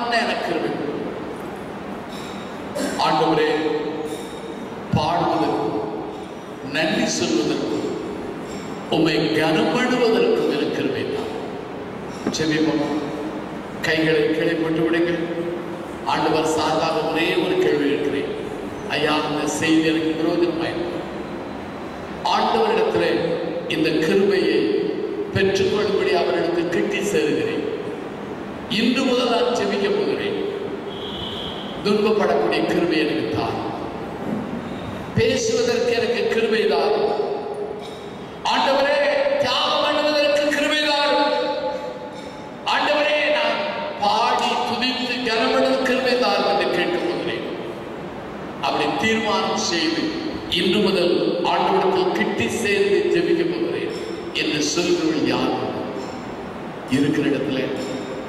பண்ண எனக்கு ஆண்டவரே, பாடுவதற்கும் நன்றி சொல்வதற்கும் உம்மை கனப்படுவதற்கும் இருக்கிறவே தான். செபிப்போம். கைகளை கிளைப்பட்டு விடுங்கள். ஆண்டவர் சார்பாக ஒரே ஒரு கேள்வி இருக்கிறேன். ஐயா, இந்த செய்தி எனக்கு விரோதமாயிருக்கும். ஆண்டவரிடத்தில் இந்த கிருபையை பெற்றுக்கொள்ளும்படி அவரிடத்து கிட்டி சேருகிறேன். இன்று முதல் நான் ஜெபிக்க போகிறேன். துன்பப்படக்கூடிய கிருபை எனக்கு தான். பேசுவதற்கு எனக்கு கிருபை தான். ஆண்டவரே, தியாகம் பண்ணுவதற்கு கிருபை தான். ஆண்டவரே, நான் பாடி துதித்து கனப்படுவது கிருபை தான் என்று கேட்க போகிறேன். அப்படி தீர்மானம் செய்து இன்று முதல் ஆண்டவரிடத்தில் கிட்டி சேர்ந்து ஜெபிக்க போகிறேன் என்று சொல்கிறவர்கள் யார்? இருக்கிற இடத்துல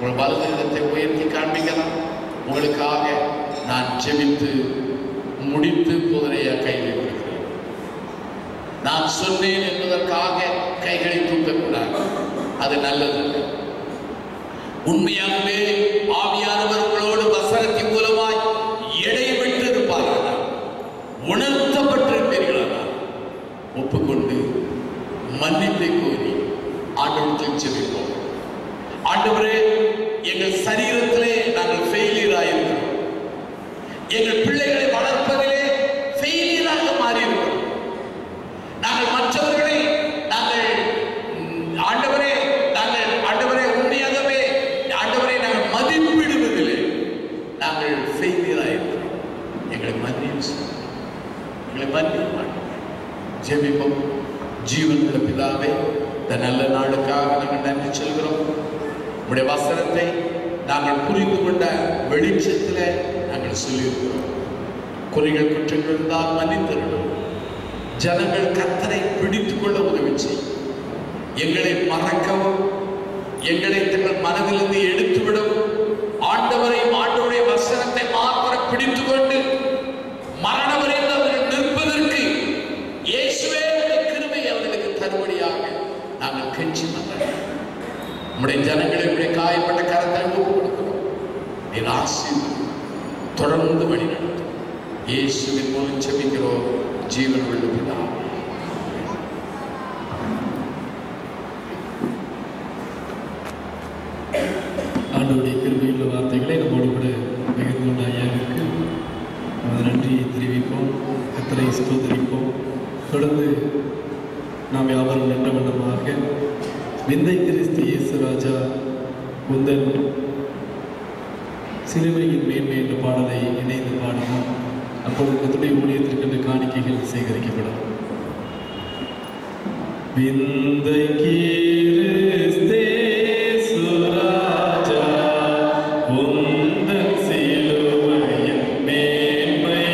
உங்கள் வலது இடத்தை உயர்த்தி காண்பிக்கலாம். உங்களுக்காக நான் ஜெபித்து முடித்து போதனைய கைகளை கொடுக்கிறேன். நான் சொன்னேன் என்பதற்காக கைகளை தூக்கக்கூடாது. அது நல்லது. உண்மையாகவே ஆவியானவர் உங்களோடு வசனத்தின் மூலமாய் இடைவிட்டு இருப்பாரானால், உணர்த்தப்பட்டிருப்பீர்களானால், ஒப்புக்கொண்டு மன்னிப்பை கோரி ஆண்டவரிடத்தில் ஜெபிப்போம். ஆண்டவரே, எங்கள் சரீரத்திலே நாங்கள் ஃபெயிலியர் ஆயிருக்கிறோம். எங்கள் பிள்ளைகளை வளர்ப்பதிலே ஃபெயிலியராக மாறியிருக்கிறோம். நாங்கள் மற்றவர்களை ஆண்டவரே உண்மையாகவே ஆண்டவரை நாங்கள் மதிப்பிடுவதிலே நாங்கள் ஃபெயிலியர் ஆயிருக்கிறோம். எங்களை மன்னிப்பு, எங்களை மன்னிப்பு. ஜெபிப்போம். ஜீவனுள்ள பிதாவே, இந்த நல்ல நாளுக்காக நாங்கள் நன்றி சொல்கிறோம். உடைய வசனத்தை நாங்கள் புரிந்து கொண்ட வெளிச்சத்தில் நாங்கள் சொல்லியிருக்கிறோம். குறைகள் குற்றங்கள் இருந்தால் மன்னித்தருளும். ஜனங்கள் கர்த்தரை பிடித்துக் கொள்ள உதவி செய்யும். எங்களை மறக்கவும், எங்களை தங்கள் மனதிலிருந்து எடுத்துவிடவும், ஆண்டவருடைய வசனத்தை மாத்திரம் பிடித்துக் கொண்டு மரணம் வரைந்து அவர்கள் நிற்பதற்கு இயேசுவே கிருபை அவர்களுக்கு தரும்படியாக நாங்கள் கெஞ்சி வந்தோம். நம்முடைய ஜனங்களை உடைய காயப்பட்ட கரத்தை ஒப்புக் கொடுக்கிறோம். நீர் ஆசீர்வதியும், தொடர்ந்து வழி நடத்தும். இயேசுவின் மூலம் ஜெபிக்கிறோம் ஜீவன் உள்ள பிதாவே. ஆண்டவருடைய கிருபையுள்ள வார்த்தைகளை நம்மோடு கூட பகிர்ந்து கொண்ட ஐயாவிற்கு நன்றியை தெரிவிப்போம். கர்த்தரை ஸ்தோத்திரிப்போம். தொடர்ந்து நாம் யாவரும் நல்ல வண்ணமாக விந்தை கிறிஸ்து இயேசு ராஜா உந்தன் சிலுவையின் மேன்மை என்ற பாடலை இணைந்து பாடலாம். அப்பொழுது கர்த்தருடைய ஊழியத்திற்கென்று காணிக்கைகள் சேகரிக்கப்படும். விந்தை கிறிஸ்து உந்தன் சிலுவையின் மேன்மை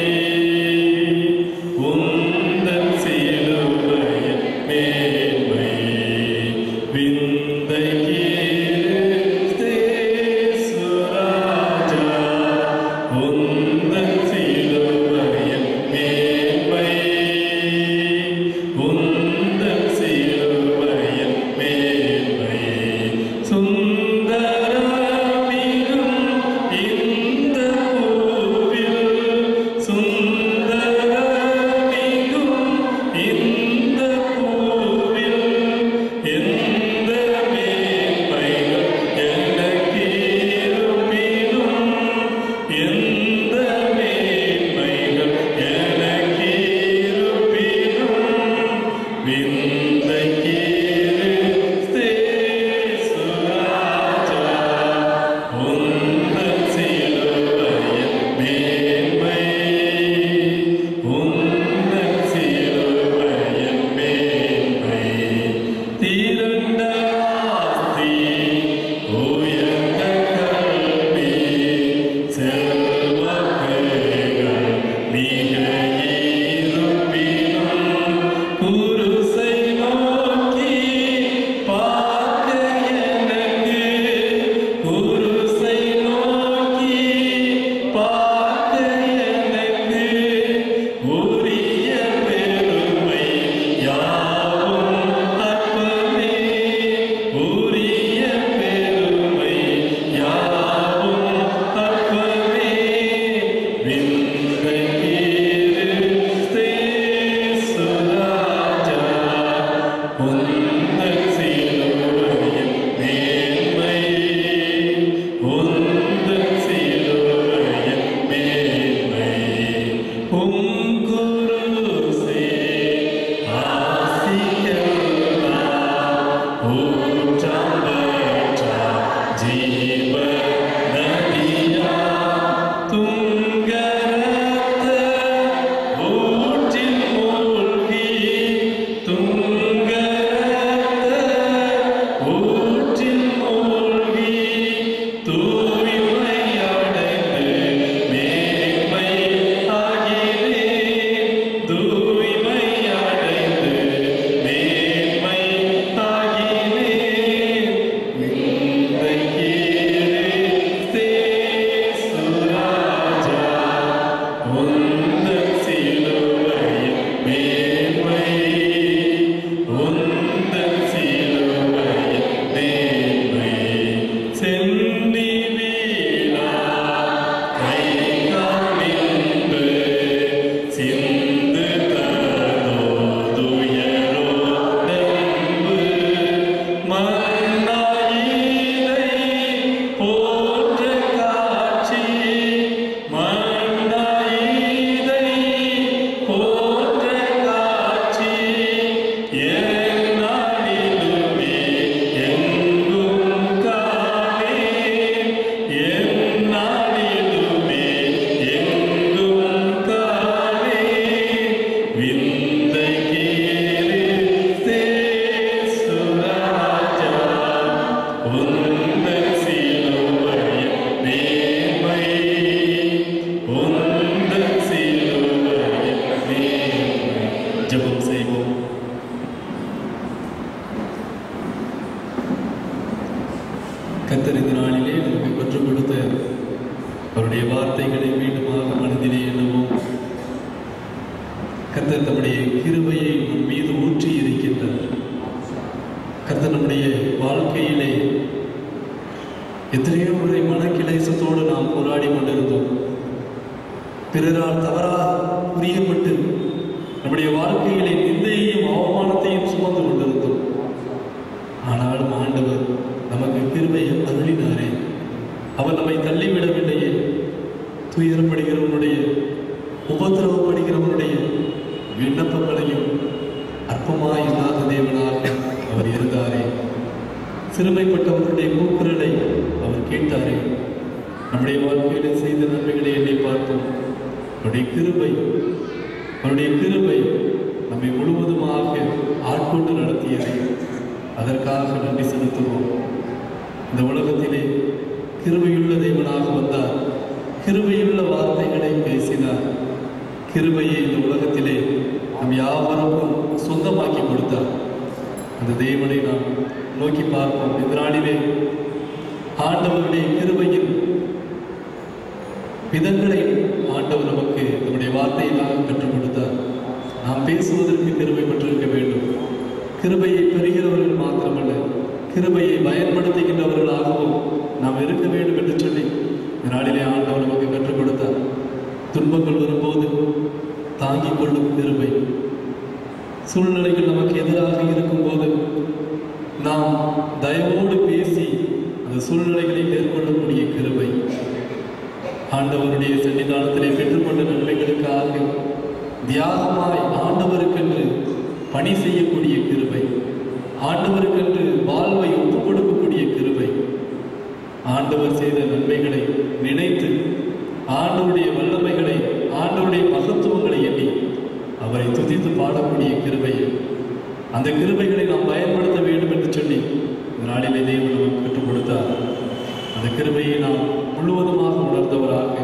அவருடைய வார்த்தைகளை மீண்டுமாக மனதிலே எண்ணுவோம். கர்த்தர் தம்முடைய கிருபையை நம் மீது ஊற்றி இருக்கின்றார். கர்த்தர் நம்முடைய வாழ்க்கையிலே எத்தனையோ முறை மனக்கிளேசத்தோடு நாம் போராடி கொண்டிருந்தோம். பிறரால் தவறாக புரியப்பட்டு நம்முடைய வாழ்க்கையிலே நிந்தையையும் அவமானத்தையும் சுமந்து கொண்டிருந்தோம். ஆனாலும் ஆண்டவர் நமக்கு கிருபையை அருளினாரே. அவர் நம்மை தள்ளிவிடவில்லையே. துயரப்படுகிறவனுடைய, உபத்திரவப்படுகிறவனுடைய விண்ணப்பங்களையும் அற்பமாய் இல்லாத தேவனாக அவர் இருந்தாரே. சிறுமைப்பட்டவர்களுடைய கூக்குரலை அவர் கேட்டாரே. நம்முடைய வாழ்க்கையில செய்த நன்மைகளை எண்ணி பார்த்தோம். அவருடைய கிருபை நம்மை முழுவதுமாக ஆட்கொண்டு நடத்தியதை அதற்காக நன்றி செலுத்துவோம். இந்த உலகத்திலே கிருபையுள்ள தேவனாக வந்தார். கிருபையுள்ள வார்த்தைகளை பேசினார். கிருபையை இந்த உலகத்திலே நம் யாவருக்கும் சொந்தமாக்கி கொடுத்தார். அந்த தேவனை நாம் நோக்கி பார்ப்போம். இந்த நாளிலே ஆண்டவருடைய கிருபையின் விதங்களை ஆண்டவர் நமக்கு நம்முடைய வார்த்தையிலாக கற்றுக் கொடுத்தார். நாம் பேசுவதற்கு கிருபை பெற்றிருக்க வேண்டும். கிருபையை பெறுகிறவர்கள் மாத்திரமல்ல, கிருபையை பயன்படுத்துகின்றவர்களாகவும் நாம் இருக்க வேண்டும் என்று சொல்லி இந்த நாளிலே ஆண்டவர் நமக்கு கற்றுக் கொடுத்தார். துன்பங்கள் வரும்போது தாங்கிக் கொள்ளும் கிருபை, சூழ்நிலைகள் நமக்கு எதிராக இருக்கும்போது நாம் தயவோடு பேசி அந்த சூழ்நிலைகளை மேற்கொள்ளக்கூடிய கிருபை, ஆண்டவருடைய சன்னிதானத்திலே பெற்றுக்கொண்ட நன்மைகளுக்காக தியாகமாய் ஆண்டவருக்கென்று பணி செய்யக்கூடிய கிருபை, ஆண்டவருக்கென்று வாழ்வை ஒப்புக் கொடுக்கக்கூடிய கிருபை, ஆண்டவர் செய்த நன்மைகளை நினைத்து ஆண்டவருடைய வல்லமைகளை, ஆண்டவருடைய மகத்துவங்களை எண்ணி அவரை துதித்து பாடக்கூடிய கிருபை, அந்த கிருபைகளை நாம் பயன்படுத்த வேண்டும் என்று சொல்லி இந்த நாளிலே தேவன் நமக்கு கற்றுக் கொடுத்தார். அந்த கிருபையை நாம் முழுவதுமாக உணர்ந்தவராக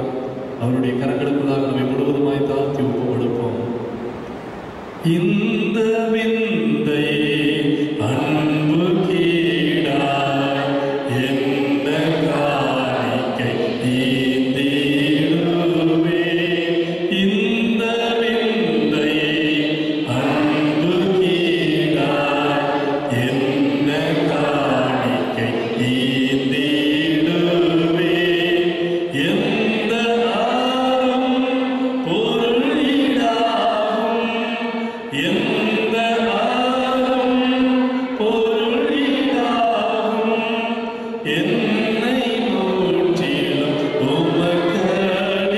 அவருடைய கரங்களுக்குள்ளாக நம்மை முழுவதுமாய் தாழ்த்தி ஒப்புக் கொடுப்போம். இந்த விந்தை அன்பு கீழாய் எந்த காணிக்கை ஈந்திடுவே. இந்த விந்தை அன்பு கீழாய் எந்த காணிக்கை ஈந்திடுவே. எந்த ஆறும் பொருளிடாகும், எந்த ஆறும் பொருளிடாகும், என்னை முற்றிலும் உமக்களிக்கிறேன்,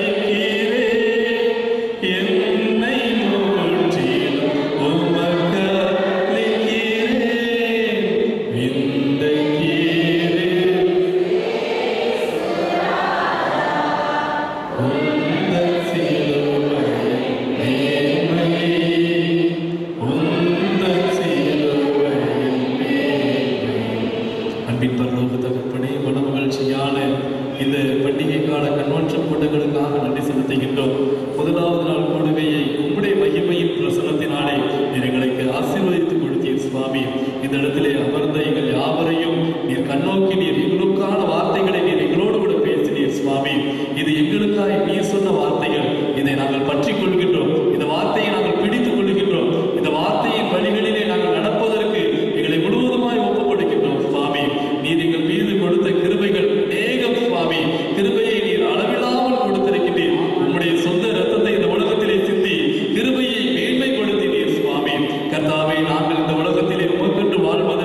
என்னை முற்றிலும் உமக்களிக்கிறேன். விந்தைக்கிறேன் உந்தன் சிலுவையின் மேன்மையை, உந்தன் சிலுவையின் மேன்மையை. அன்பின் பரலோக தகப்பனே, மனமகிழ்ச்சியான இந்த பண்டிகை கால கன்வென்ஷன் கூட்டங்களுக்காக நன்றி செலுத்துகின்றோம். முதலாவது நாள் கூடுகையை உம்முடைய மகிமையின் பிரசன்னத்தினாலே நீர் எங்களுக்கு ஆசீர்வதித்து கொடுத்தீர் சுவாமி. இந்த இடத்திலே அமர்ந்த எங்கள் யாவரையும் நீர் கண்ணோக்கி நீர் எங்களுக்கான வார்த்தைகளை நீர் எங்களோடு கூட பேசினீர் சுவாமி. இது எங்களுக்காக நீர் சொன்ன வார்த்தைகள். இதை நாங்கள் பற்றிக் கொள்கின்றோம். இந்த வார்த்தையை நாங்கள் பிடித்துக் கொள்கின்றோம். இந்த வார்த்தையின் வழிகளிலே நாங்கள் நடப்பதற்கு எங்களை முழுவதுமாய் ஒப்புக் கொடுக்கின்றோம் சுவாமி. நீர் எங்கள் மீது கொடுத்த கிருபைகள் அநேகம் சுவாமி. கிருபையை நீர் அளவில்லாமல் கொடுத்திருக்கின்றீர். உம்முடைய சொந்த இரத்தத்தை இந்த உலகத்திலே சிந்தி கிருபையை மேன்மைப்படுத்தினீர் சுவாமி. கர்த்தாவே, நாங்கள் இந்த உலகத்திலே உமக்கென்று வாழ்வதற்கு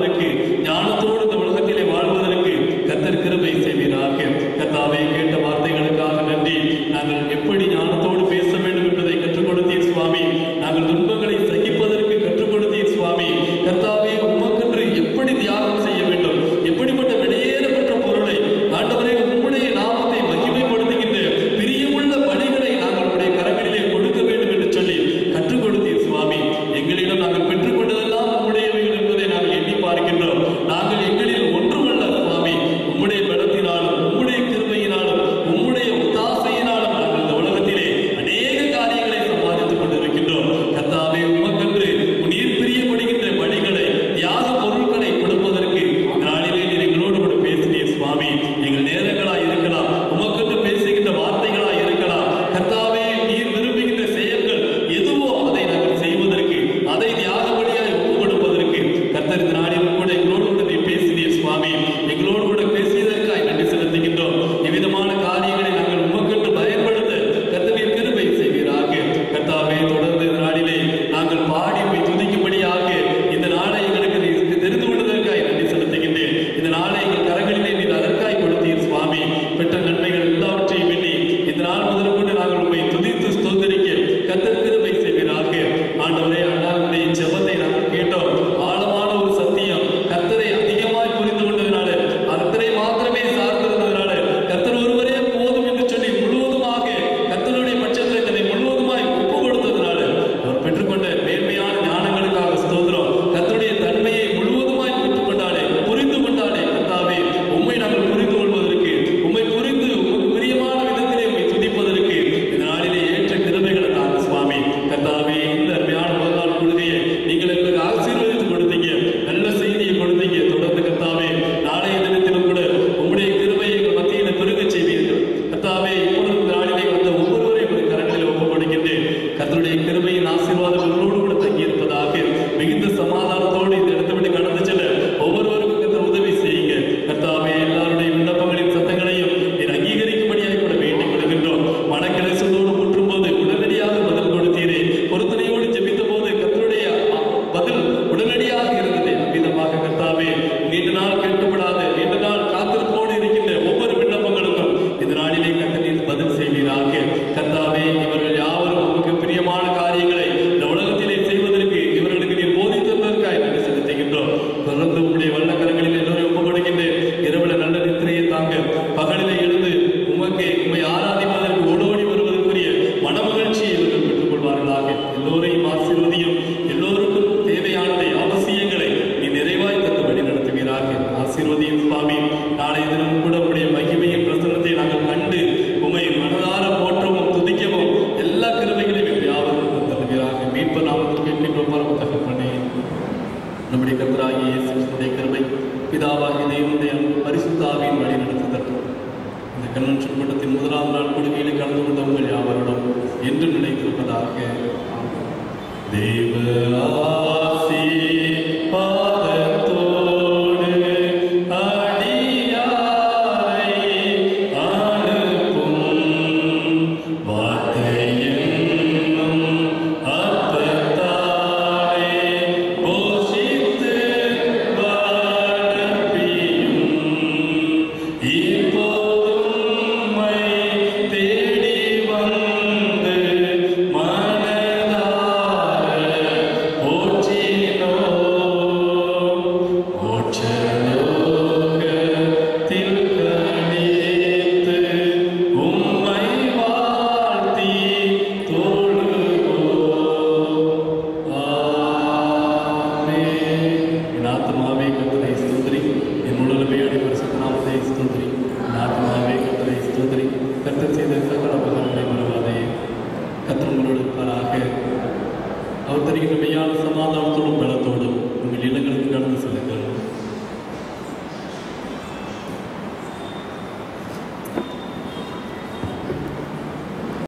கன்வென்ஷன் கூட்டத்தின் முதலாம் நாள் கொடுக்கையில் கலந்து கொண்ட உங்கள் யாவரிடம் என்றும் நினைத்திருப்பதாக. தேவ ஆசி பாதத்தோடு அடியாரை அனுப்பும் வார்த்தை என்னும் அற்பத்தாலே போஷித்து வளர்ப்பியும் இப்போதும்மை தேடி வந்து மனதார போற்றினோ ஓட்சலோகத்தில் கனித்து உம்மை வாழ்த்தி தொழுவோம். ஆமென். என் ஆத்துமாவே கர்த்தரை ஸ்தோத்திரி, என் முழுமையோடு பரிசுத்த நாமத்தை ஸ்தோத்திரி. என் ஆத்துமாவே கர்த்தரை ஸ்தோத்திரி, கர்த்தர் செய்த சகல உபகாரங்களை மறவாதே. கர்த்தர் உங்களோடு இருப்பாராக. அவர் தருகின்ற மெய்யான சமாதானத்தோடும் பலத்தோடும் உங்கள் இல்லங்களுக்கு கடந்து செல்லுங்கள்.